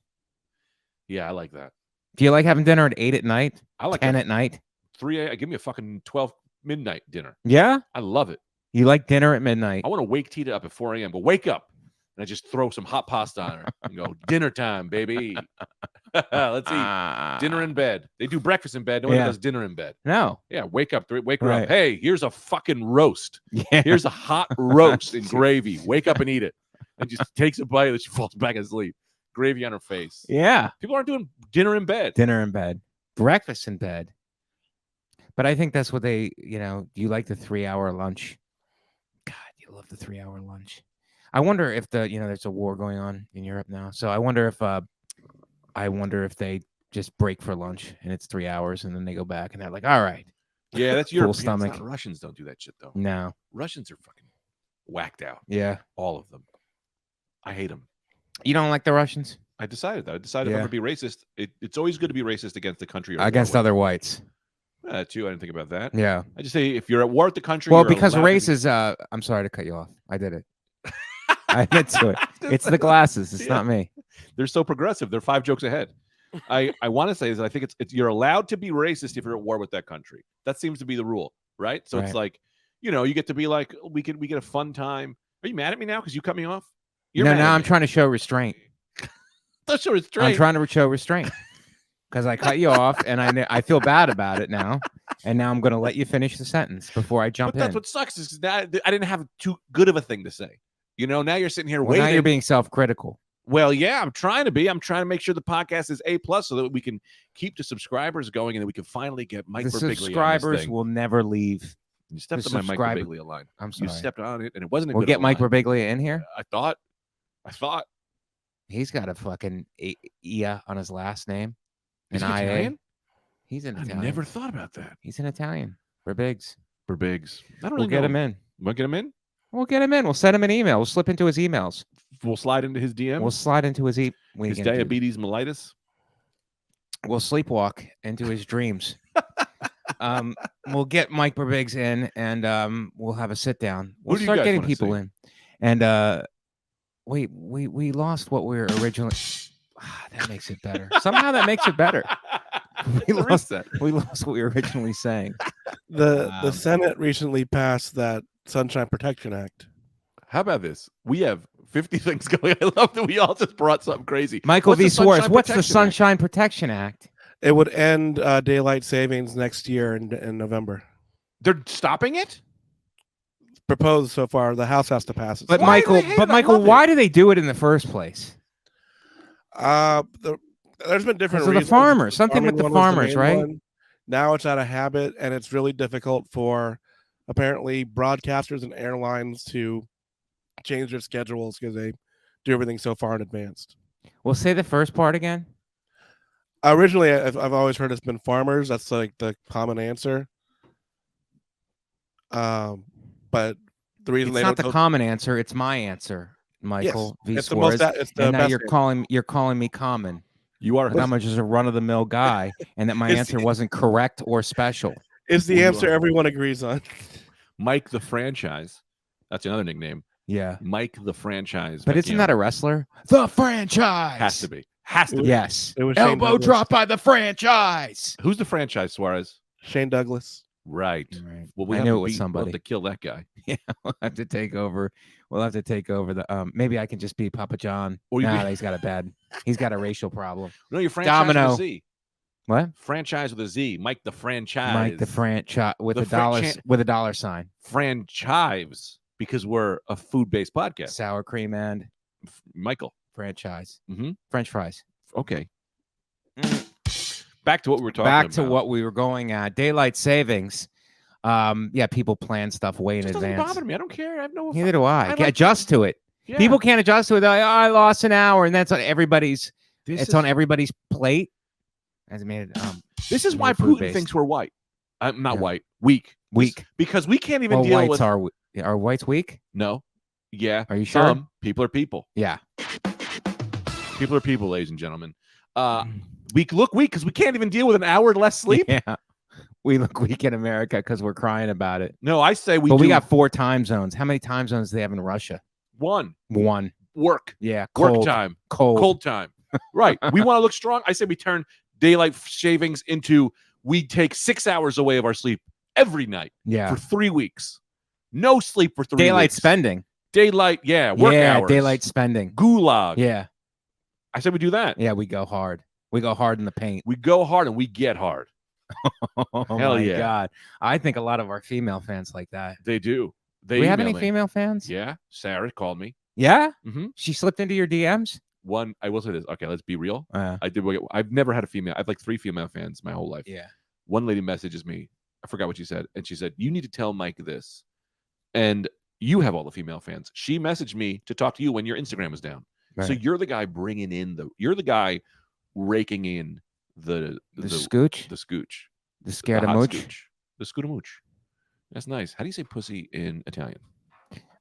Yeah, I like that. Do you like having dinner at 8 at night? I like 10 at night. 3 give me a fucking 12 midnight dinner. Yeah, I love it. You like dinner at midnight? I want to wake Tita up at 4 a.m. But wake up, and I just throw some hot pasta on her and go dinner time, baby. Let's eat dinner in bed. They do breakfast in bed. No one does dinner in bed. No. Yeah, wake her up. Hey, here's a fucking roast. Yeah. Here's a hot roast in gravy. Wake up and eat it. And just takes a bite and she falls back asleep. Gravy on her face. Yeah. People aren't doing dinner in bed. Dinner in bed. Breakfast in bed. But I think that's what do you like the 3-hour lunch? God, you love the 3-hour lunch. I wonder if there's a war going on in Europe now. So I wonder if they just break for lunch and it's 3 hours and then they go back and they're like, all right, Yeah, that's Full Europeans. stomach. Russians don't do that shit though. No. Russians are fucking whacked out. Yeah. All of them. I hate them. You don't like the Russians? I decided that. If I'm going to be racist, it's always good to be racist against the country. Against other whites. Too. I didn't think about that. Yeah. I just say if you're at war with the country. Well, because race is. I'm sorry to cut you off. I did it. I admit to it. It's the glasses. It's not me. They're so progressive. They're 5 jokes ahead. I want to say is I think it's you're allowed to be racist if you're at war with that country. That seems to be the rule, right? So it's like, you get to be like, we get a fun time. Are you mad at me now because you cut me off? No, I'm trying to show restraint. Don't show restraint. I'm trying to show restraint because I cut you off, and I feel bad about it now. And now I'm going to let you finish the sentence before I jump in. That's what sucks is that I didn't have too good of a thing to say. Now you're sitting here waiting. Now you're being self-critical. Well, yeah, I'm trying to be. I'm trying to make sure the podcast is A+ so that we can keep the subscribers going and that we can finally get Mike Vecchiones. The subscribers will never leave. You stepped on my Mike Vecchiones line. I'm sorry. You stepped on it, and it wasn't a we'll good get Mike line. Vecchiones in here? I thought. He's got a fucking Ia on his last name. Is he Italian? He's an Italian. I never thought about that. He's an Italian. Verbigs. I don't really We'll get him in. Want to get him in? We'll get him in. We'll send him an email. We'll slip into his emails. We'll slide into his DM. We'll slide into his his diabetes mellitus. We'll sleepwalk into his dreams. We'll get Mike Verbigs in, and we'll have a sit down. We'll start getting people in. And wait, we lost what we were originally. That makes it better. Somehow that makes it better. We lost what we were originally saying. The Senate recently passed that Sunshine Protection Act. How about this? We have 50 things going. I love that we all just brought something crazy. Michael V. Suarez, what's the Sunshine Protection Act? It would end daylight savings next year in November. They're stopping it? Proposed so far. The House has to pass it. But Michael, why do they do it in the first place? There's been different reasons. The farmers, something with the farmers, right? One. Now it's out of habit, and it's really difficult for apparently broadcasters and airlines to change their schedules because they do everything so far in advance. Well, say the first part again. Originally, I've always heard it's been farmers. That's like the common answer. But the reason it's not the common answer, it's my answer, Michael V. Suarez. And now you're calling me common. You are. Like I'm just a run-of-the-mill guy, and that my answer wasn't correct or special. It's the answer everyone agrees on. Mike the Franchise. That's another nickname. Yeah. Mike the Franchise. But isn't that a wrestler? The Franchise. Has to be. Has to be. Yes. It was elbow drop by the Franchise. Who's the Franchise, Suarez? Shane Douglas. Right. Well, I knew it was somebody. We'll have to kill that guy. Yeah, we'll have to take over. We'll have to take over the. Maybe I can just be Papa John. He's got a racial problem. No, your franchise Domino. with a Z. What? Franchise with a Z. Mike the Franchise. Mike the franchise with a dollar sign. Franchise, because we're a food-based podcast. Sour cream and Michael. Franchise. Mm-hmm. French fries. Okay. Back to what we were talking about. Back to what we were going at. Daylight savings. Yeah, people plan stuff way in advance. Doesn't bother me. I don't care. I have no. Neither do I. Adjust to it. Yeah. People can't adjust to it. Like, I lost an hour, and that's on everybody's. On everybody's plate. As I made it. This is why Putin thinks we're white. Not white. Weak. Because we can't even deal with. Are whites weak? No. Yeah. Are you sure? People are people. Yeah. People are people, ladies and gentlemen. We look weak because we can't even deal with an hour less sleep. Yeah. We look weak in America because we're crying about it. No, I say we. But we got 4 time zones. How many time zones do they have in Russia? One. Work. Yeah. Cold. Work time. Cold time. Right. We want to look strong. I say we turn daylight savings into we take 6 hours away of our sleep every night. Yeah. For 3 weeks. No sleep for 3 daylight weeks. Spending. Daylight. Yeah. Work hours. Daylight spending. Gulag. Yeah. I said we do that. Yeah. We go hard. We go hard in the paint. We go hard and we get hard. Oh Hell my God. I think a lot of our female fans like that. They do. Do we have any female fans? Yeah. Sarah called me. Yeah? Mm-hmm. She slipped into your DMs? I will say this. Okay, let's be real. I've never had a female. I have like 3 female fans my whole life. Yeah. One lady messages me. I forgot what she said. And she said, you need to tell Mike this. And you have all the female fans. She messaged me to talk to you when your Instagram was down. Right. So you're the guy you're the guy raking in the scooch. The scared of mooch. The Scudamooch. That's nice. How do you say pussy in Italian?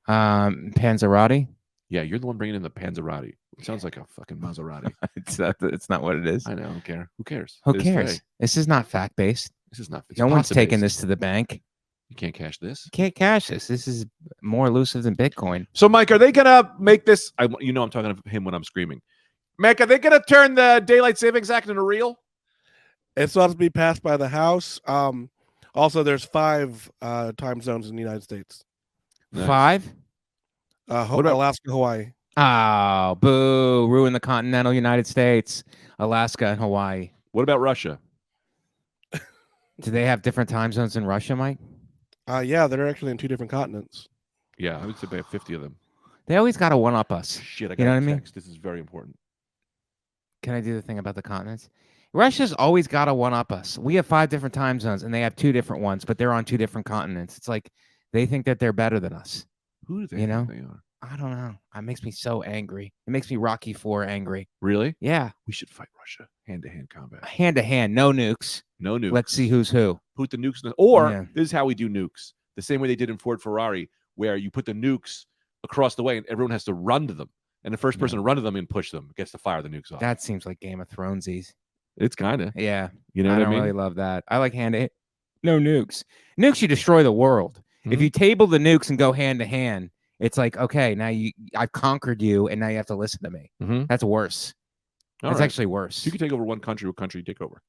Panzerotti. Yeah, you're the one bringing in the Panzerotti. It sounds like a fucking Maserati. It's not what it is. I know. I don't care. Who cares? Who cares? This is not fact based. This is not. No one's taking this to the bank. You can't cash this. You can't cash this. This is more elusive than Bitcoin. So, Mike, are they gonna make this? I'm talking to him when I'm screaming. Mike, are they gonna turn the Daylight Savings Act into real? It's supposed to be passed by the House. Also, there's 5 time zones in the United States. Nice. 5? What about Alaska, Hawaii? Oh, boo. Ruin the continental United States, Alaska, and Hawaii. What about Russia? Do they have different time zones in Russia, Mike? Yeah, they're actually in 2 different continents. Yeah, I would say about 50 of them. They always got to one-up us. Shit, I got you know a what I mean? text. This is very important. Can I do the thing about the continents? Russia's always got to one-up us. We have 5 different time zones, and they have 2 different ones, but they're on 2 different continents. It's like they think that they're better than us. Who do they think they are? I don't know. It makes me so angry. It makes me Rocky IV angry. Really? Yeah. We should fight Russia. Hand-to-hand combat. Hand-to-hand. No nukes. No nukes. Let's see who's who. Put the nukes. Or this is how we do nukes. The same way they did in Ford Ferrari, where you put the nukes across the way and everyone has to run to them. And the first person to run to them and push them gets to fire the nukes off. That seems like Game of Thronesies. It's kind of. Yeah. You know what I mean? I don't really love that. I like hand-to-hand. No nukes. Nukes, you destroy the world. Mm-hmm. If you table the nukes and go hand-to-hand, it's like, okay, now I've conquered you, and now you have to listen to me. Mm-hmm. That's worse. That's actually worse. If you could take over one country, what country you take over?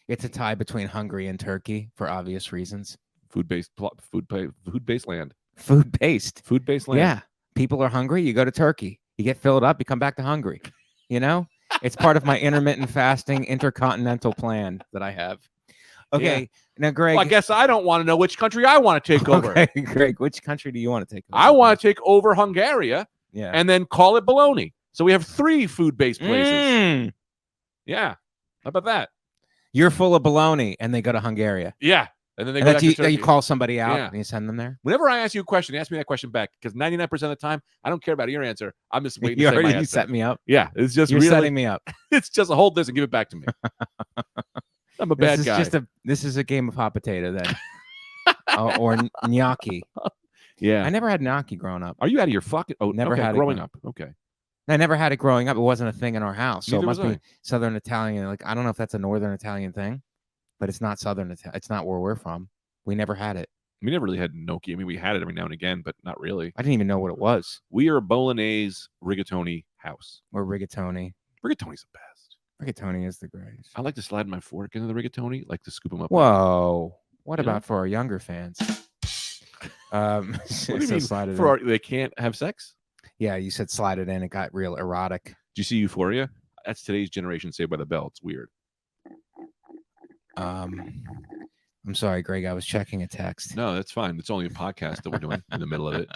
It's a tie between Hungary and Turkey for obvious reasons. Food-based land. Food-based land. Yeah. People are hungry. You go to Turkey. You get filled up. You come back to Hungary. You know? It's part of my intermittent fasting intercontinental plan that I have. Okay. Now, Greg. Well, I guess I don't want to know which country I want to take over. Okay, Greg, which country do you want to take over? I want to take over Hungary. Yeah. And then call it bologna. So we have 3 food-based places. Yeah. How about that? You're full of bologna, and they go to Hungary. Yeah. And then they go back to Turkey. You call somebody out and you send them there? Whenever I ask you a question, ask me that question back, because 99% of the time, I don't care about your answer. I'm just waiting to say my answer. You set me up? Yeah. It's just You're setting me up. It's just hold this and give it back to me. I'm a bad guy. This is a game of hot potato then. Or gnocchi. Yeah. I never had gnocchi growing up. Are you out of your fucking... Oh, never had growing up. Okay. I never had it growing up. It wasn't a thing in our house. So Neither it must be Southern Italian. Like, I don't know if that's a Northern Italian thing, but it's not Southern Italian. It's not where we're from. We never had it. We never really had gnocchi. I mean, we had it every now and again, but not really. I didn't even know what it was. We are a bolognese rigatoni house. Or rigatoni. Rigatoni's the best. Rigatoni is the greatest. I like to slide my fork into the rigatoni, like to scoop them up. Whoa. What about for our younger fans? What do you mean? They can't have sex? Yeah, you said slide it in. It got real erotic. Did you see Euphoria? That's today's generation Saved by the Bell. It's weird. I'm sorry, Greg. I was checking a text. No, that's fine. It's only a podcast that we're doing in the middle of it.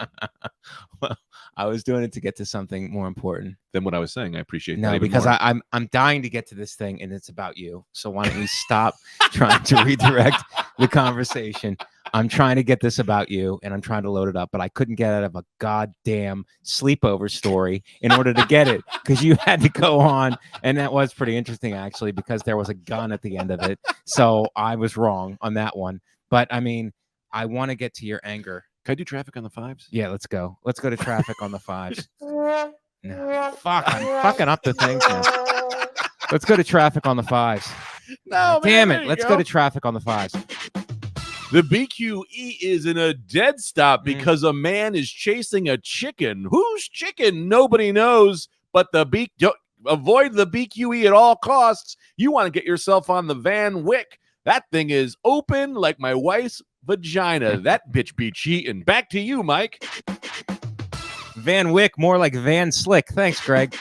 Well, I was doing it to get to something more important than what I was saying. I appreciate that. No, because I'm dying to get to this thing, and it's about you. So why don't you stop trying to redirect the conversation? I'm trying to get this about you, and I'm trying to load it up, but I couldn't get out of a goddamn sleepover story in order to get it, because you had to go on, and that was pretty interesting, actually, because there was a gun at the end of it. So I was wrong on that one. But, I mean, I want to get to your anger. Can I do traffic on the 5s? Yeah, let's go. Let's go to traffic on the 5s. No, fuck, I'm fucking up the things now. Let's go to traffic on the 5s. No, damn it. Let's go to traffic on the 5s. The BQE is in a dead stop because a man is chasing a chicken. Whose chicken? Nobody knows, but avoid the BQE at all costs. You want to get yourself on the Van Wyck. That thing is open like my wife's vagina. That bitch be cheating. Back to you, Mike. Van Wyck, more like Van Slick. Thanks, Greg.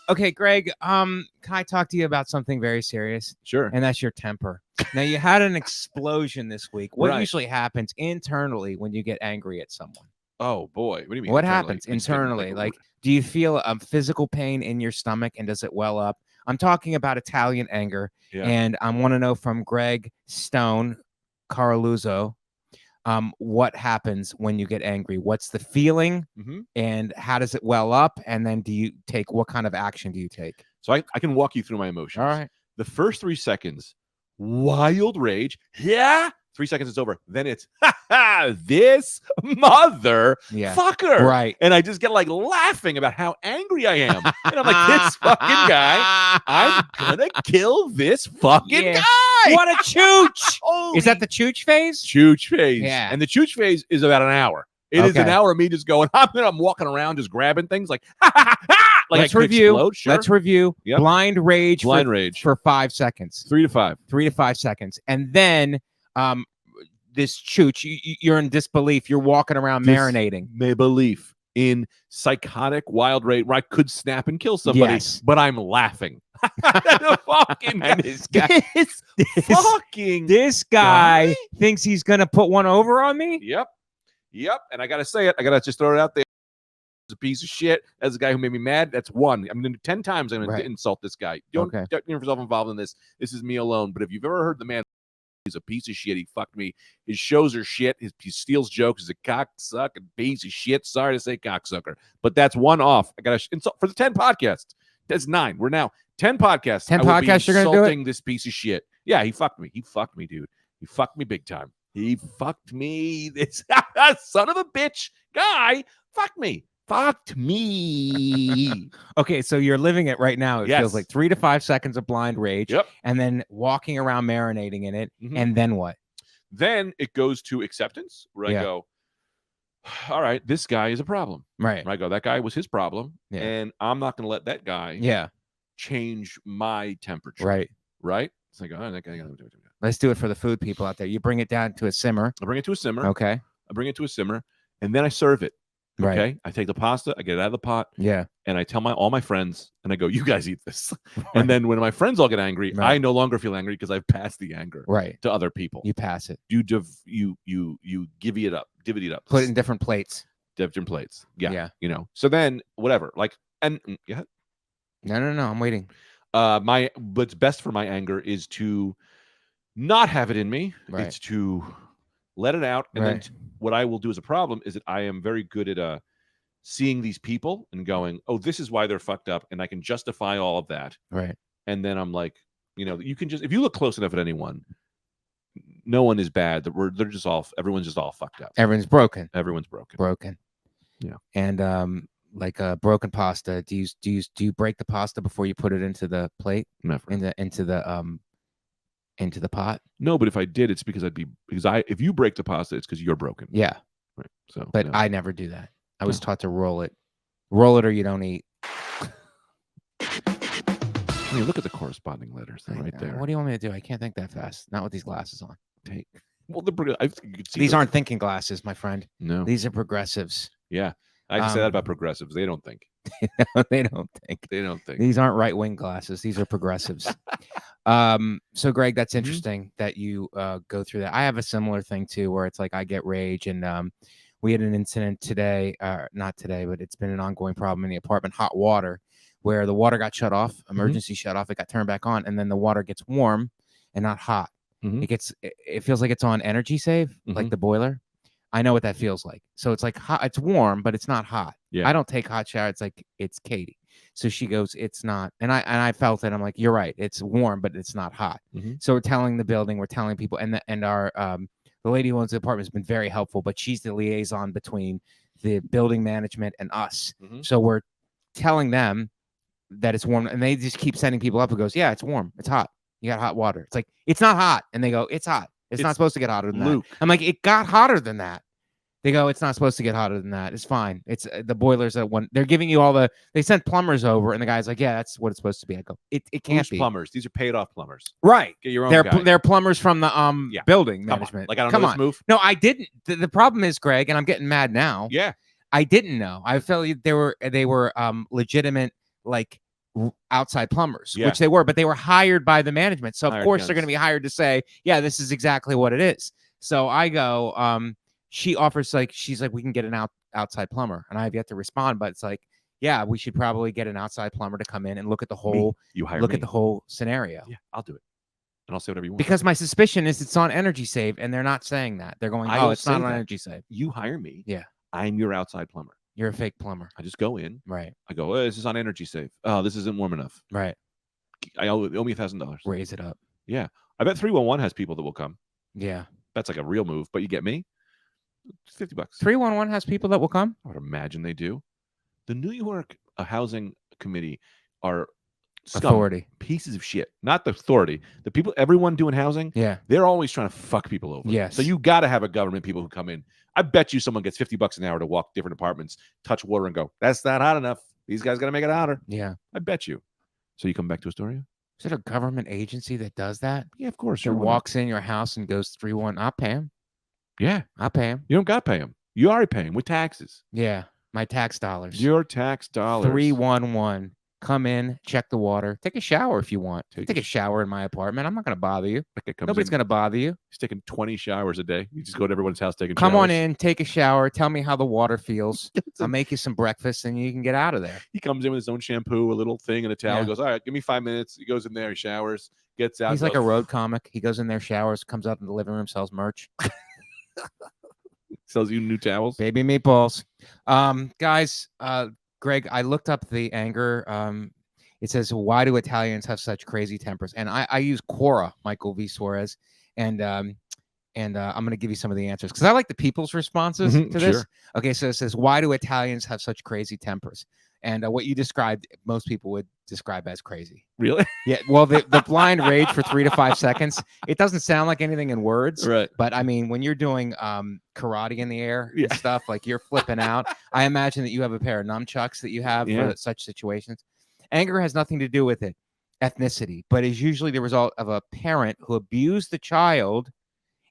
Okay, Greg, can I talk to you about something very serious? Sure. And that's your temper. Now, you had an explosion this week. What Right. usually happens internally when you get angry at someone? Oh, boy. What do you mean? What happens internally? Like, do you feel a physical pain in your stomach, and does it well up? I'm talking about Italian anger, and I want to know from Greg Stone, Caroluzzo, what happens when you get angry? What's the feeling, and how does it well up? And then what kind of action do you take? So I can walk you through my emotions. All right. The first 3 seconds wild rage. Yeah. 3 seconds, it's over. Then it's this mother fucker. Right. And I just get like laughing about how angry I am. And I'm like, this fucking guy, I'm gonna kill this fucking guy. What a chooch. Holy Is that the chooch phase? chooch phase? Yeah. And the chooch phase is about an hour. It is an hour of me just going, I'm walking around just grabbing things like, like let's review. Explode, sure. Let's review. Yep. Blind rage. Blind rage for 5 seconds. 3 to 5. 3 to 5 seconds. And then this chooch, you're in disbelief. You're walking around marinating. Belief in psychotic wild rage where I could snap and kill somebody, but I'm laughing. This guy thinks he's gonna put one over on me. Yep. And I gotta say it. I gotta just throw it out there. He's a piece of shit. That's the guy who made me mad. That's one. I'm gonna 10 times. I'm gonna insult this guy. Don't get yourself involved in this. This is me alone. But if you've ever heard the man, he's a piece of shit. He fucked me. His shows are shit. He steals jokes. He's a cocksucking piece of shit. Sorry to say cocksucker, but that's one off. I gotta insult for the 10 podcasts. That's 9. We're now 10 podcasts. 10 podcasts. You're gonna do it? This piece of shit. Yeah, he fucked me. He fucked me, dude. He fucked me big time. He fucked me. This son of a bitch guy fucked me. Fucked me. Okay, so you're living it right now. It feels like 3 to 5 seconds of blind rage, and then walking around marinating in it, and then what? Then it goes to acceptance, where I go, all right, this guy is a problem. Right. I go, that guy was his problem, and I'm not going to let that guy change my temperature. Right? It's like, oh, that guy. Let's do it for the food people out there. You bring it down to a simmer. I bring it to a simmer. Okay. I bring it to a simmer, and then I serve it. Right. Okay. I take the pasta, I get it out of the pot. Yeah. And I tell all my friends, and I go, you guys eat this. And then when my friends all get angry, I no longer feel angry because I've passed the anger to other people. You pass it. You divvy it up. Put it in different plates. Different plates. Yeah. You know. So then whatever. Like, and No, I'm waiting. What's best for my anger is to not have it in me. Right. It's to let it out. And then what I will do as a problem is that I am very good at seeing these people and going, oh, this is why they're fucked up. And I can justify all of that. Right. And then I'm like, you can just, if you look close enough at anyone, no one is bad. Everyone's just all fucked up. Everyone's broken. Broken. Yeah. And like a broken pasta, do you break the pasta before you put it into the plate? Never. Into the pot? No, but if I did, it's because if you break the pasta, it's because you're broken. Yeah. Right. So, but I never do that. I was taught to roll it or you don't eat. I mean, look at the corresponding letters right there. What do you want me to do? I can't think that fast. Not with these glasses on. These aren't thinking glasses, my friend. No, these are progressives. Yeah, I can say that about progressives. They don't think. They don't think. They don't think. These aren't right-wing glasses. These are progressives. So Greg, that's interesting that you go through that. I have a similar thing too, where it's like I get rage, and we had an incident today, not today, but it's been an ongoing problem in the apartment. Hot water, where the water got shut off, emergency shut off. It got turned back on, and then the water gets warm and not hot. It feels like it's on energy save, like the boiler. I know what that feels like. So it's like hot, it's warm, but it's not hot. Yeah. I don't take hot shower. It's like, it's Katie. So she goes, it's not. And I felt it. I'm like, you're right. It's warm, but it's not hot. So we're telling the building, we're telling people, and our the lady who owns the apartment has been very helpful, but she's the liaison between the building management and us. So we're telling them that it's warm, and they just keep sending people up who goes, yeah, it's warm. It's hot. You got hot water. It's like, it's not hot. And they go, it's hot. It's not supposed to get hotter than that. I'm like, it got hotter than that. They go, it's not supposed to get hotter than that. It's fine. It's the boilers that one. They're giving you they sent plumbers over, and the guy's like, yeah, that's what it's supposed to be. I go, it can't be. Plumbers. These are paid off plumbers. Right. Get your own guy. They're plumbers from the building management. Like, I don't know this move. No, I didn't. The problem is, Greg, and I'm getting mad now. Yeah. I didn't know. I felt they were legitimate, like, outside plumbers, which they were, but they were hired by the management. So of course they're going to be hired to say, yeah, this is exactly what it is. So I go, she offers, like, she's like, we can get an outside plumber, and I have yet to respond, but it's like, yeah, we should probably get an outside plumber to come in and look at the whole at the whole scenario. Yeah, I'll do it. And I'll say whatever you want. Because my suspicion is it's on energy save, and they're not saying that. They're going, oh, it's not on energy save. You hire me. Yeah. I'm your outside plumber. You're a fake plumber. I just go in. Right. I go, oh, this is on energy save. Oh, this isn't warm enough. Right. I owe me $1,000. Raise it up. Yeah. I bet 311 has people that will come. Yeah. That's like a real move, but you get me? It's $50. 311 has people that will come? I would imagine they do. The New York Housing Committee are scum, Authority. pieces of shit. Not the authority. The people, everyone doing housing, Yeah. they're always trying to fuck people over. Yes. So you got to have a government people who come in. I bet you someone gets $50 an hour to walk different apartments, touch water, and go, that's not hot enough. These guys got to make it hotter. Yeah. I bet you. So you come back to Astoria? Is it a government agency that does that? Yeah, of course. That walks in your house and goes 3-1. I'll pay him. Yeah. I'll pay him. You don't got to pay him. You already pay him with taxes. Yeah. My tax dollars. Your tax dollars. 311. Come in, check the water, take a shower if you want. Take a shower in my apartment. I'm not going to bother you. Nobody's going to bother you. He's taking 20 showers a day. You just go to everyone's house taking Come showers. on in, take a shower. Tell me how the water feels. I'll make you some breakfast and you can get out of there. He comes in with his own shampoo, a little thing, and a towel. Yeah. He goes, all right, give me 5 minutes. He goes in there, he showers, gets out. He's like a road comic. He goes in there, showers, comes out in the living room, sells merch. Sells you new towels. Baby meatballs. Guys, Greg, I looked up the anger. It says, why do Italians have such crazy tempers? And I use Quora, Michael V. Suarez, and I'm going to give you some of the answers because I like the people's responses to this. Sure. Okay, so it says, why do Italians have such crazy tempers? And what you described, most people would describe as crazy. Really? Yeah. Well, the blind rage for 3 to 5 seconds. It doesn't sound like anything in words, right? But I mean, when you're doing karate in the air and stuff, like you're flipping out. I imagine that you have a pair of nunchucks that you have for such situations. Anger has nothing to do with it, ethnicity, but is usually the result of a parent who abused the child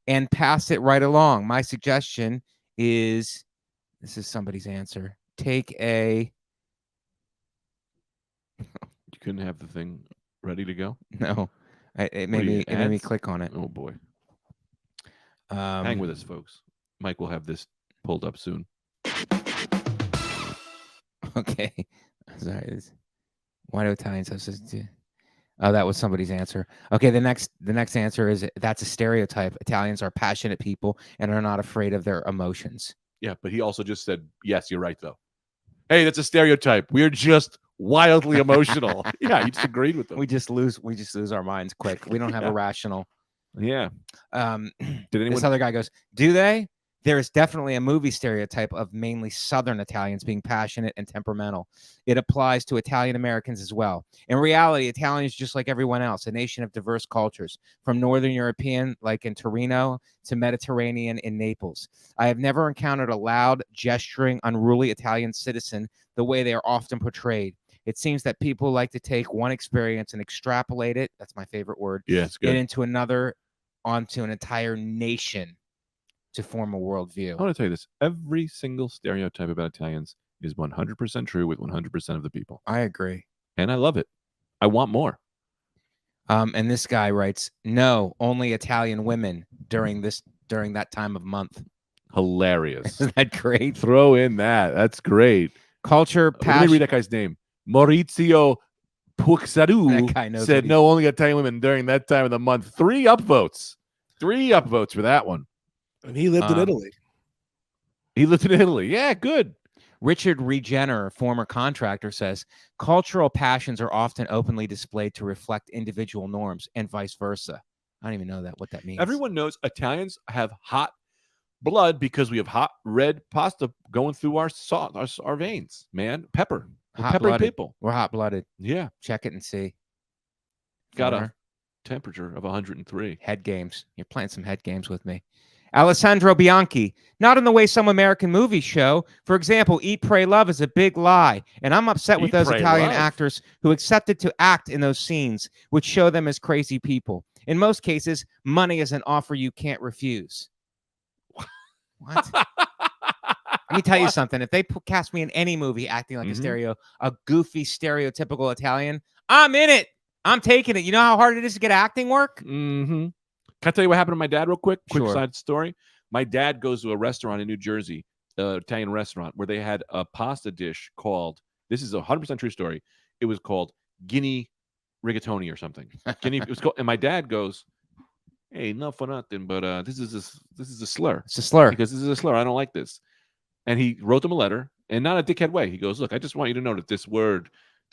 and passed it right along. My suggestion is, this is somebody's answer. Take a. You couldn't have the thing ready to go? No, it made me click on it. Oh boy. Hang with us, folks. Mike will have this pulled up soon. Okay. Sorry. Why do Italians have such? Oh, that was somebody's answer. Okay, the next answer is that's a stereotype. Italians are passionate people and are not afraid of their emotions. Yeah, but he also just said, yes, you're right, though. Hey, that's a stereotype. We're just wildly emotional. Yeah, you just agreed with them. We just lose our minds quick. We don't have a rational. Yeah. This other guy goes, do they? There is definitely a movie stereotype of mainly Southern Italians being passionate and temperamental. It applies to Italian Americans as well. In reality, Italians, just like everyone else, a nation of diverse cultures, from Northern European, like in Torino, to Mediterranean in Naples. I have never encountered a loud, gesturing, unruly Italian citizen the way they are often portrayed. It seems that people like to take one experience and extrapolate it, that's my favorite word, it's good, into another, onto an entire nation to form a worldview. I want to tell you this. Every single stereotype about Italians is 100% true with 100% of the people. I agree. And I love it. I want more. And this guy writes, no, only Italian women during that time of month. Hilarious. Isn't that great? Throw in that. That's great. Culture, passion. Let me read that guy's name. Maurizio Puxaru said, no, only Italian women during that time of the month. 3 upvotes. 3 upvotes for that one. And he lived in Italy. He lived in Italy. Yeah, good. Richard Regener, former contractor, says cultural passions are often openly displayed to reflect individual norms and vice versa. I don't even know what that means. Everyone knows Italians have hot blood because we have hot red pasta going through our veins, man. Pepper. Peppery people. We're hot-blooded. Yeah. Check it and see. Got a temperature of 103. Head games. You're playing some head games with me. Alessandro Bianchi, not in the way some American movies show. For example, Eat, Pray, Love is a big lie, and I'm upset with those Italian actors who accepted to act in those scenes, which show them as crazy people. In most cases, money is an offer you can't refuse. What? Let me tell you something. If they cast me in any movie acting like a goofy, stereotypical Italian, I'm in it. I'm taking it. You know how hard it is to get acting work? Mm-hmm. Can I tell you what happened to my dad real quick? Quick Sure. Side story. My dad goes to a restaurant in New Jersey, Italian restaurant, where they had a pasta dish called, this is a 100% true story. It was called Guinea Rigatoni or something. It was called, and my dad goes, hey, not for nothing, but this is a slur. It's a slur. Because this is a slur. I don't like this. And he wrote them a letter, and not a dickhead way. He goes, look, I just want you to know that this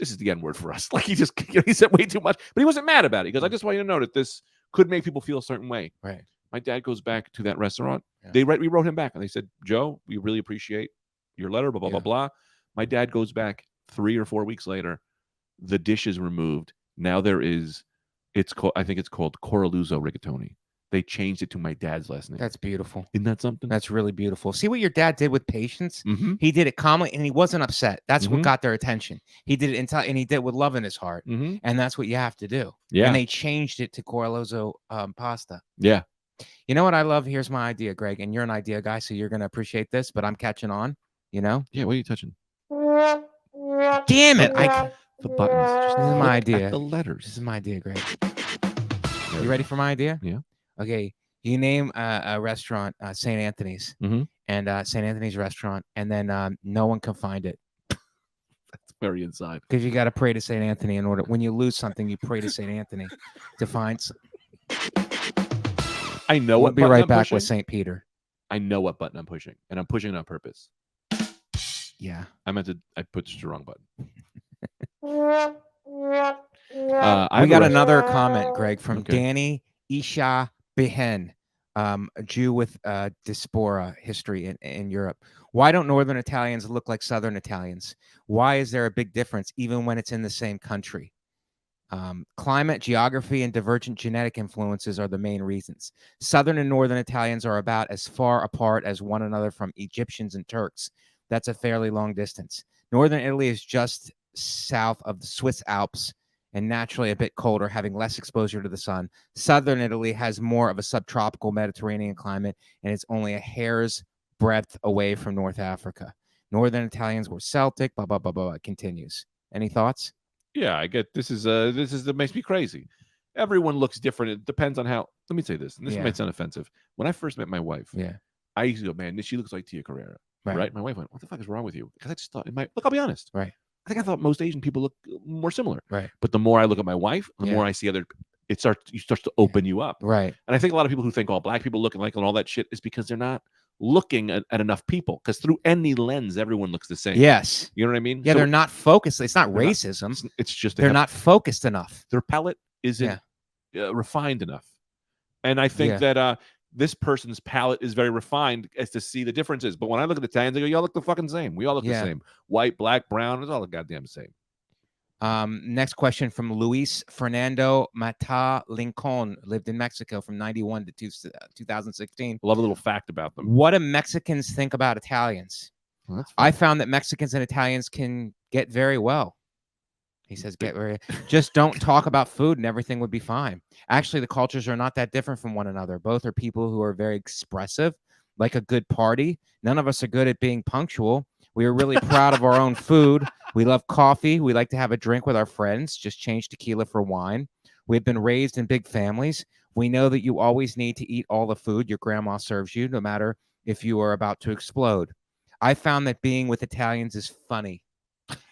is the N word for us. Like he said way too much, but he wasn't mad about it. He goes, I just want you to know that this could make people feel a certain way. Right. My dad goes back to that restaurant. Yeah. We wrote him back and they said, Joe, we really appreciate your letter, blah, blah, blah, blah. My dad goes back 3 or 4 weeks later. The dish is removed. Now I think it's called Coraluzzo rigatoni. They changed it to my dad's last name. That's beautiful. Isn't that something? That's really beautiful. See what your dad did with patience? Mm-hmm. He did it calmly, and he wasn't upset. That's what got their attention. He did it and he did it with love in his heart, and that's what you have to do. Yeah. And they changed it to Coraluzzo pasta. Yeah. You know what I love? Here's my idea, Greg, and you're an idea guy, so you're going to appreciate this, but I'm catching on, you know? Yeah, what are you touching? Damn it. The buttons. This is my idea. The letters. This is my idea, Greg. You ready for my idea? Yeah. Okay. You name a restaurant, St. Anthony's, and St. Anthony's restaurant, and then no one can find it. That's very inside. Because you got to pray to St. Anthony in order. When you lose something, you pray to St. Anthony to find. I know what button I'm pushing. We'll be right back pushing. with St. Peter. I know what button I'm pushing, and I'm pushing it on purpose. Yeah. I pushed the wrong button. We got another comment, Greg, from Danny Isha Behen, a Jew with diaspora history in Europe. Why don't Northern Italians look like Southern Italians? Why is there a big difference even when it's in the same country? Climate, geography, and divergent genetic influences are the main reasons. Southern and Northern Italians are about as far apart as one another from Egyptians and Turks. That's a fairly long distance. Northern Italy is just south of the Swiss Alps and naturally a bit colder, having less exposure to the sun. Southern Italy has more of a subtropical Mediterranean climate, and it's only a hair's breadth away from North Africa. Northern Italians were Celtic, blah, blah, blah, blah. It continues. Any thoughts? Yeah, I get this is that makes me crazy. Everyone looks different. It depends on how. Let me say this, and this might sound offensive. When I first met my wife, I used to go, man, she looks like Tia Carrera. Right? My wife went, what the fuck is wrong with you? Because I just thought, look, I'll be honest. Right. I think I thought most Asian people look more similar. Right. But the more I look at my wife, the more I see it starts to open you up. Right. And I think a lot of people who think all black people look alike and all that shit is because they're not looking at enough people. Because through any lens, everyone looks the same. Yes. You know what I mean? Yeah, so they're not focused. It's not racism. It's just they're not focused enough. Their palate isn't refined enough. And I think that this person's palate is very refined as to see the differences. But when I look at Italians, I go, y'all look the fucking same. We all look the same. White, black, brown, it's all the goddamn same. Next question from Luis Fernando Mata Lincoln, lived in Mexico from 91 to 2016. Love a little fact about them. What do Mexicans think about Italians? Well, I found that Mexicans and Italians can get very well. He says, just don't talk about food and everything would be fine. Actually, the cultures are not that different from one another. Both are people who are very expressive, like a good party. None of us are good at being punctual. We are really proud of our own food. We love coffee. We like to have a drink with our friends. Just change tequila for wine. We've been raised in big families. We know that you always need to eat all the food your grandma serves you, no matter if you are about to explode. I found that being with Italians is funny.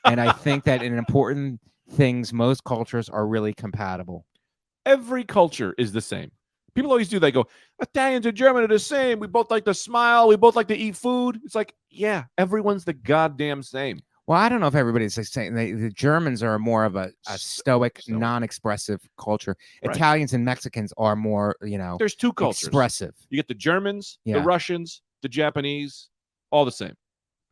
And I think that in important things, most cultures are really compatible. Every culture is the same. People always do. They go, Italians and German are the same. We both like to smile. We both like to eat food. It's like, yeah, everyone's the goddamn same. Well, I don't know if everybody's the same. The Germans are more of a stoic, non-expressive culture. Right. Italians and Mexicans are more, there's two cultures. Expressive. You get the Germans, the Russians, the Japanese, all the same.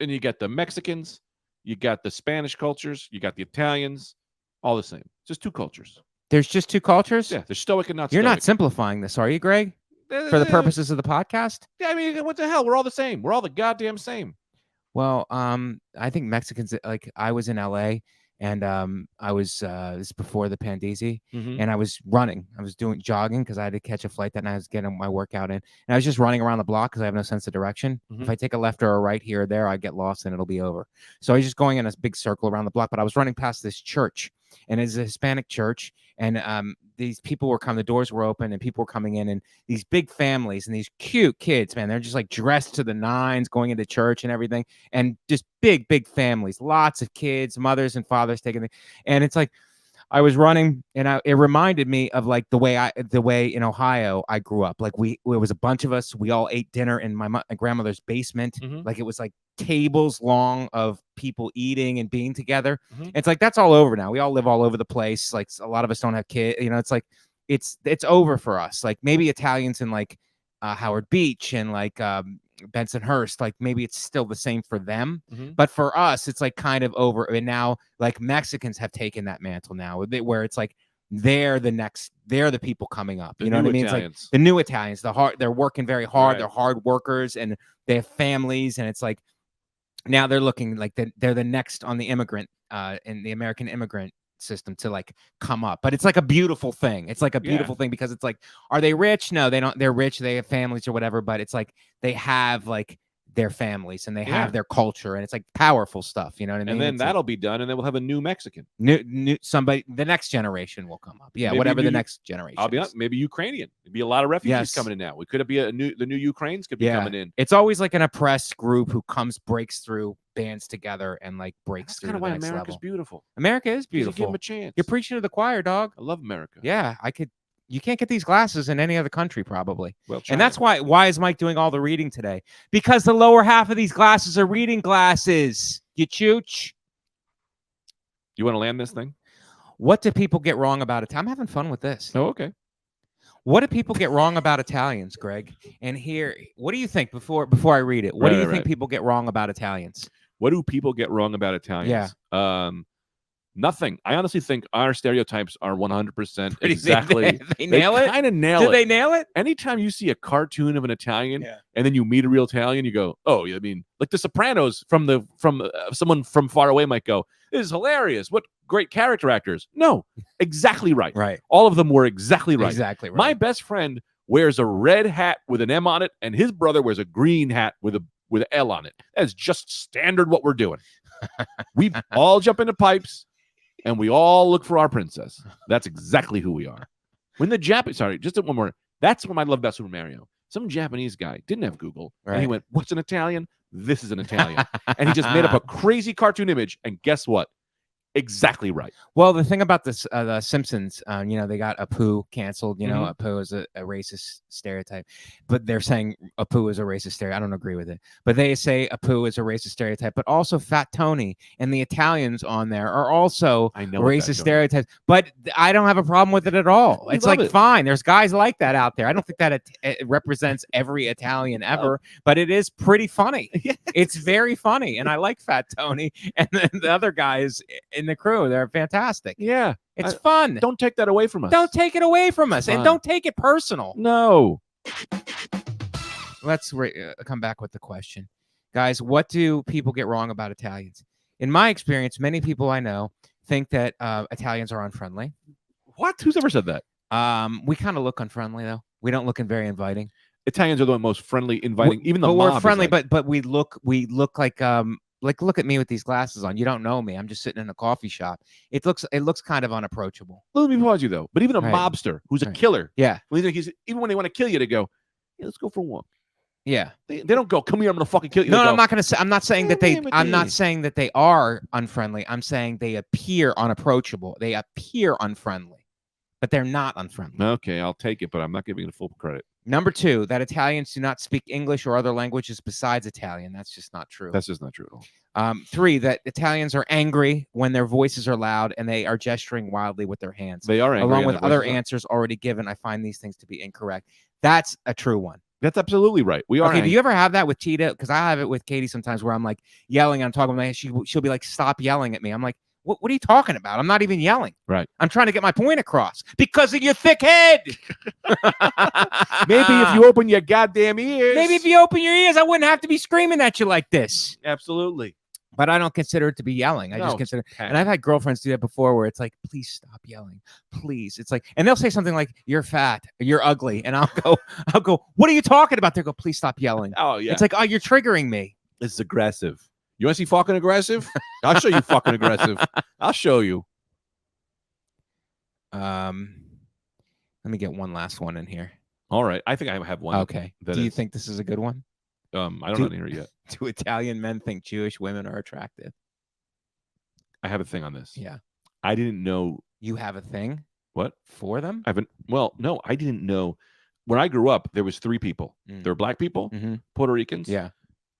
And you get the Mexicans, you got the Spanish cultures, you got the Italians, all the same. Just two cultures. There's just two cultures? Yeah, they're stoic and not You're stoic. not simplifying this, are you, Greg? For the purposes of the podcast? Yeah, I mean, what the hell? We're all the same. We're all the goddamn same. Well, I think Mexicans, like I was in LA and I was this is before the Pandisi, and I was running. I was jogging because I had to catch a flight that night. I was getting my workout in, and I was just running around the block because I have no sense of direction. If I take a left or a right here or there, I get lost and it'll be over. So I was just going in a big circle around the block, but I was running past this church, and it's a Hispanic church, and these people were coming, the doors were open, and people were coming in, and these big families and these cute kids, man, they're just like dressed to the nines, going into church and everything, and just big families, lots of kids, mothers and fathers taking and it's like I was running, and it reminded me of like the way in Ohio I grew up. Like it was a bunch of us. We all ate dinner in my grandmother's basement. Like it was like tables long of people eating and being together. It's like that's all over now. We all live all over the place. Like a lot of us don't have kids. It's like it's over for us. Like maybe Italians in like Howard Beach and like Bensonhurst, like maybe it's still the same for them, but for us, it's like kind of over. And now like Mexicans have taken that mantle now, where it's like they're the people coming up. You know what I mean? Italians. It's like the new Italians, they're working very hard. Right. They're hard workers and they have families, and it's like now they're looking like they're the next on the immigrant in the American immigrant system to like come up. But it's like a beautiful thing. It's like a beautiful thing because it's like, are they rich? No, they don't. They're rich. They have families or whatever. But it's like they have like their families and they have their culture, and it's like powerful stuff. You know what I mean? And then it's that'll like, be done, and then we'll have a new Mexican. New somebody. The next generation will come up. Yeah, Maybe whatever the next generation. I'll be is. honest, maybe Ukrainian. There'd be a lot of refugees coming in now. We could be the new Ukrainians could be coming in. It's always like an oppressed group who breaks through, bands together, and like breaks through. That's kind of why America's beautiful. America is beautiful. Give them a chance. You're preaching to the choir, dog. I love America. Yeah, you can't get these glasses in any other country, probably. Well, and that's why is Mike doing all the reading today? Because the lower half of these glasses are reading glasses. You chooch. You want to land this thing? What do people get wrong about it? I'm having fun with this. Oh, okay. What do people get wrong about Italians, Greg? And here, what do you think before I read it? What do you think people get wrong about Italians? What do people get wrong about Italians? Yeah. Nothing. I honestly think our stereotypes are 100% exactly. They nail it? Kind of nail it. Did they nail it? Anytime you see a cartoon of an Italian and then you meet a real Italian, you go, oh, I mean, like The Sopranos from someone from far away might go, this is hilarious. What great character actors. No, exactly right. Right. All of them were exactly right. Exactly right. My best friend wears a red hat with an M on it, and his brother wears a green hat with an L on it. That is just standard what we're doing. We all jump into pipes. And we all look for our princess. That's exactly who we are. When the Japanese, sorry, just one more. That's what I love about Super Mario. Some Japanese guy didn't have Google. Right. And he went, what's an Italian? This is an Italian. And he just made up a crazy cartoon image. And guess what? Exactly right. Well, the thing about this, the Simpsons, they got Apu canceled. Apu is a racist stereotype, but they're saying Apu is a racist stereotype. I don't agree with it, but they say Apu is a racist stereotype. But also Fat Tony and the Italians on there are also racist stereotypes. But I don't have a problem with it at all. It's like fine. There's guys like that out there. I don't think that it represents every Italian ever, but it is pretty funny. Yes. It's very funny, and I like Fat Tony and the other guys in the crew. They're fantastic. Yeah. It's fun. Don't take that away from us. Don't take it away from us. And don't take it personal. No. Let's come back with the question. Guys, what do people get wrong about Italians? In my experience, many people I know think that Italians are unfriendly. What? Who's ever said that? We kind of look unfriendly, though. We don't look very inviting. Italians are the most friendly, inviting. Even the mob we're friendly, but we look like look at me with these glasses on. You don't know me. I'm just sitting in a coffee shop. It looks kind of unapproachable. Let me pause you though. But even a mobster who's a killer, even when they want to kill you, they go, "Yeah, let's go for a walk." Yeah, they don't go, "Come here, I'm gonna fucking kill you." No, I'm not gonna say. I'm not saying that they. I'm not saying that they are unfriendly. I'm saying they appear unapproachable. They appear unfriendly, but they're not unfriendly. Okay, I'll take it, but I'm not giving it full credit. Number 2, that Italians do not speak English or other languages besides Italian. That's just not true. That's just not true at all. 3, that Italians are angry when their voices are loud and they are gesturing wildly with their hands. They are angry. Along with other answers already given, I find these things to be incorrect. That's a true one. That's absolutely right. We are. Okay, do you ever have that with Tita? Because I have it with Katie sometimes where I'm like yelling and I'm talking about she'll be like, stop yelling at me. I'm like, what are you talking about? I'm not even yelling. Right. I'm trying to get my point across because of your thick head. Maybe if you open your goddamn ears. Maybe if you open your ears, I wouldn't have to be screaming at you like this. Absolutely. But I don't consider it to be yelling. I just consider, and I've had girlfriends do that before where it's like, please stop yelling. Please. It's like, and they'll say something like, you're fat, you're ugly. And I'll go, what are you talking about? They'll go, please stop yelling. Oh, yeah. It's like, oh, you're triggering me. It's aggressive. You want to see fucking aggressive? I'll show you fucking aggressive. I'll show you. Let me get one last one in here. All right. I think I have one. Okay. Do you think this is a good one? I don't know here yet. Do Italian men think Jewish women are attractive? I have a thing on this. Yeah. I didn't know. You have a thing? What? For them? No, I didn't know. When I grew up, there was 3 people. There were black people, Puerto Ricans,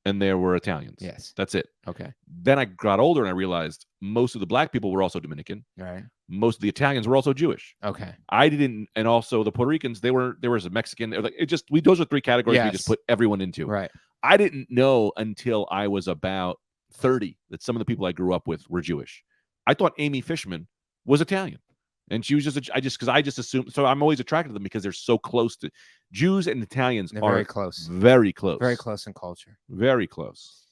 and there were Italians. Yes. That's it. Okay. Then I got older and I realized most of the black people were also Dominican. Right. Most of the Italians were also Jewish. Okay. I didn't, and also the Puerto Ricans, there was a Mexican. Like those are three categories we just put everyone into. Right. I didn't know until I was about 30 that some of the people I grew up with were Jewish. I thought Amy Fishman was Italian, and she was just I just assumed. So I'm always attracted to them because they're so close to Jews and Italians. They're are very close, very close, very close in culture. Very close.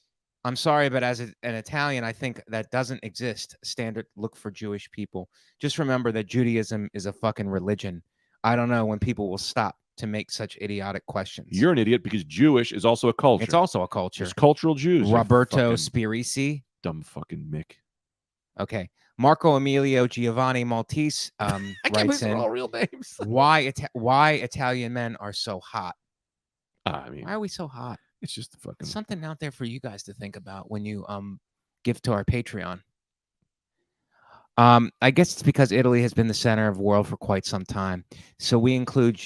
I'm sorry, but as an Italian, I think that doesn't exist. Standard look for Jewish people. Just remember that Judaism is a fucking religion. I don't know when people will stop to make such idiotic questions. You're an idiot because Jewish is also a culture. It's also a culture. It's cultural Jews. Roberto Spirisi. Dumb fucking Mick. Okay. Marco Emilio Giovanni Maltese writes in, all real names. why Italian men are so hot. I mean, why are we so hot? It's just fucking something out there for you guys to think about when you give to our Patreon. I guess it's because Italy has been the center of the world for quite some time. So we include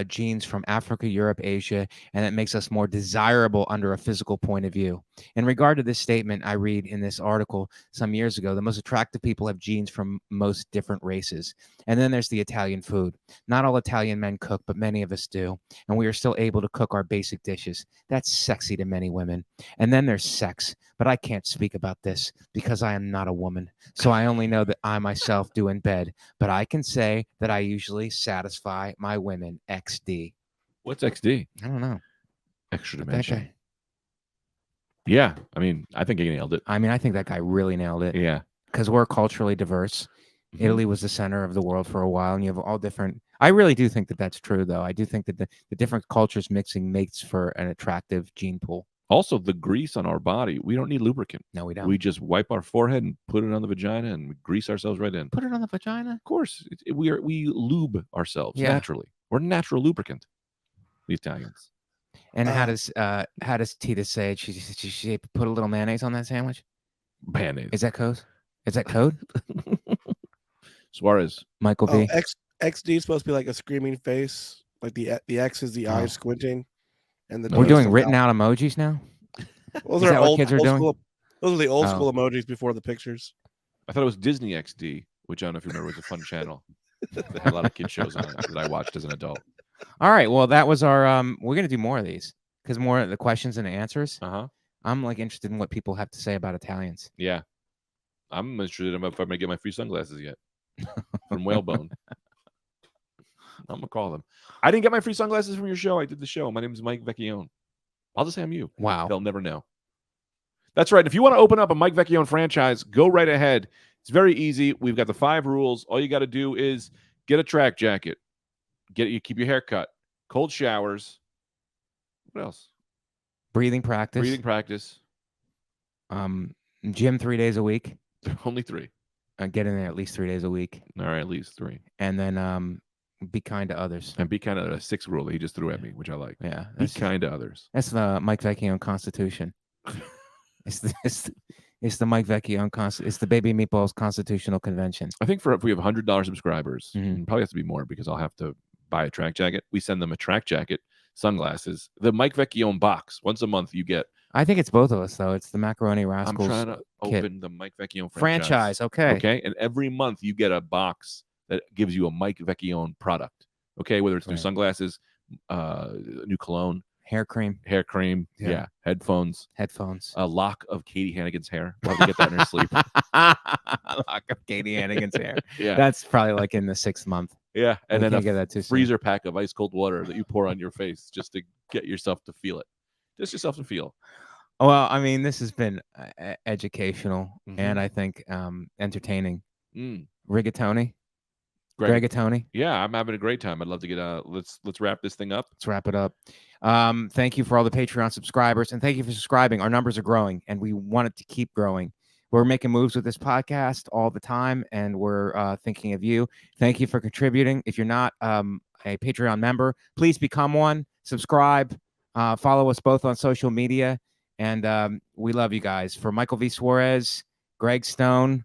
genes from Africa, Europe, Asia, and it makes us more desirable under a physical point of view. In regard to this statement, I read in this article some years ago, the most attractive people have genes from most different races. And then there's the Italian food. Not all Italian men cook, but many of us do. And we are still able to cook our basic dishes. That's sexy to many women. And then there's sex. But I can't speak about this because I am not a woman. So I only know that I myself do in bed. But I can say that I usually satisfy my women. XD. What's XD? I don't know. Extra dimension. Yeah. I mean, I think he nailed it. I mean, I think that guy really nailed it. Yeah. Because we're culturally diverse. Mm-hmm. Italy was the center of the world for a while, and you have all different. I really do think that that's true, though. I do think that the different cultures mixing makes for an attractive gene pool. Also, the grease on our body, we don't need lubricant. No, we don't. We just wipe our forehead and put it on the vagina and we grease ourselves right in. Put it on the vagina? Of course. We lube ourselves naturally. We're natural lubricant, the Italians. And how does Tita say it? She put a little mayonnaise on that sandwich? Mayonnaise. Is that code? Is that code? Suarez. Michael V. XD is supposed to be like a screaming face. Like the X is the eyes squinting. And we're doing written out emojis now. Those are old kids are doing. Those are the old school emojis before the pictures. I thought it was Disney XD, which I don't know if you remember was a fun channel that had a lot of kid shows on it that I watched as an adult. All right, well that was our. We're gonna do more of these because more of the questions and answers. I'm like interested in what people have to say about Italians. Yeah, I'm interested in if I'm gonna get my free sunglasses yet from Whalebone. I'm gonna call them. I didn't get my free sunglasses from your show. I did the show. My name is Mike Vecchione. I'll just say I'm you. Wow. They'll never know. That's right. If you want to open up a Mike Vecchione franchise, go right ahead. It's very easy. We've got the 5 rules. All you got to do is get a track jacket. Keep your hair cut. Cold showers. What else? Breathing practice. Gym 3 days a week. Only 3. Get in there at least 3 days a week. All right, at least 3. And then be kind to others. And be kind to a 6th rule that he just threw at me, which I like. Yeah. Be kind to others. That's the Mike Vecchione Constitution. It's the Mike Vecchione it's the Baby Meatballs Constitutional Convention. I think if we have $100 subscribers, it probably has to be more because I'll have to buy a track jacket. We send them a track jacket, sunglasses, the Mike Vecchione box. Once a month you get. I think it's both of us though. It's the Macaroni Rascals. I'm trying to open kit. The Mike Vecchione franchise. Okay. Okay. And every month you get a box that gives you a Mike Vecchione product. Okay. Whether it's new sunglasses, new cologne, hair cream. Yeah. Headphones. A lock of Katie Hannigan's hair. Love to get that in her sleep. A lock of Katie Hannigan's hair. Yeah. That's probably like in the 6th month. Yeah. And then get that too freezer pack of ice cold water that you pour on your face just to get yourself to feel it. Just yourself to feel. Well, I mean, this has been educational and I think entertaining. Gregatoni. Yeah, I'm having a great time. I'd love to get let's wrap this thing up. Let's wrap it up. Thank you for all the Patreon subscribers and thank you for subscribing. Our numbers are growing and we want it to keep growing. We're making moves with this podcast all the time and we're thinking of you. Thank you for contributing. If you're not a Patreon member, please become one. Subscribe. Follow us both on social media. And we love you guys. For Michael V. Suarez, Greg Stone,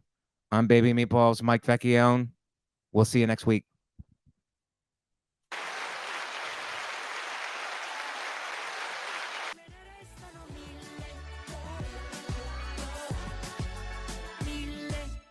I'm Baby Meatballs, Mike Vecchione. We'll see you next week.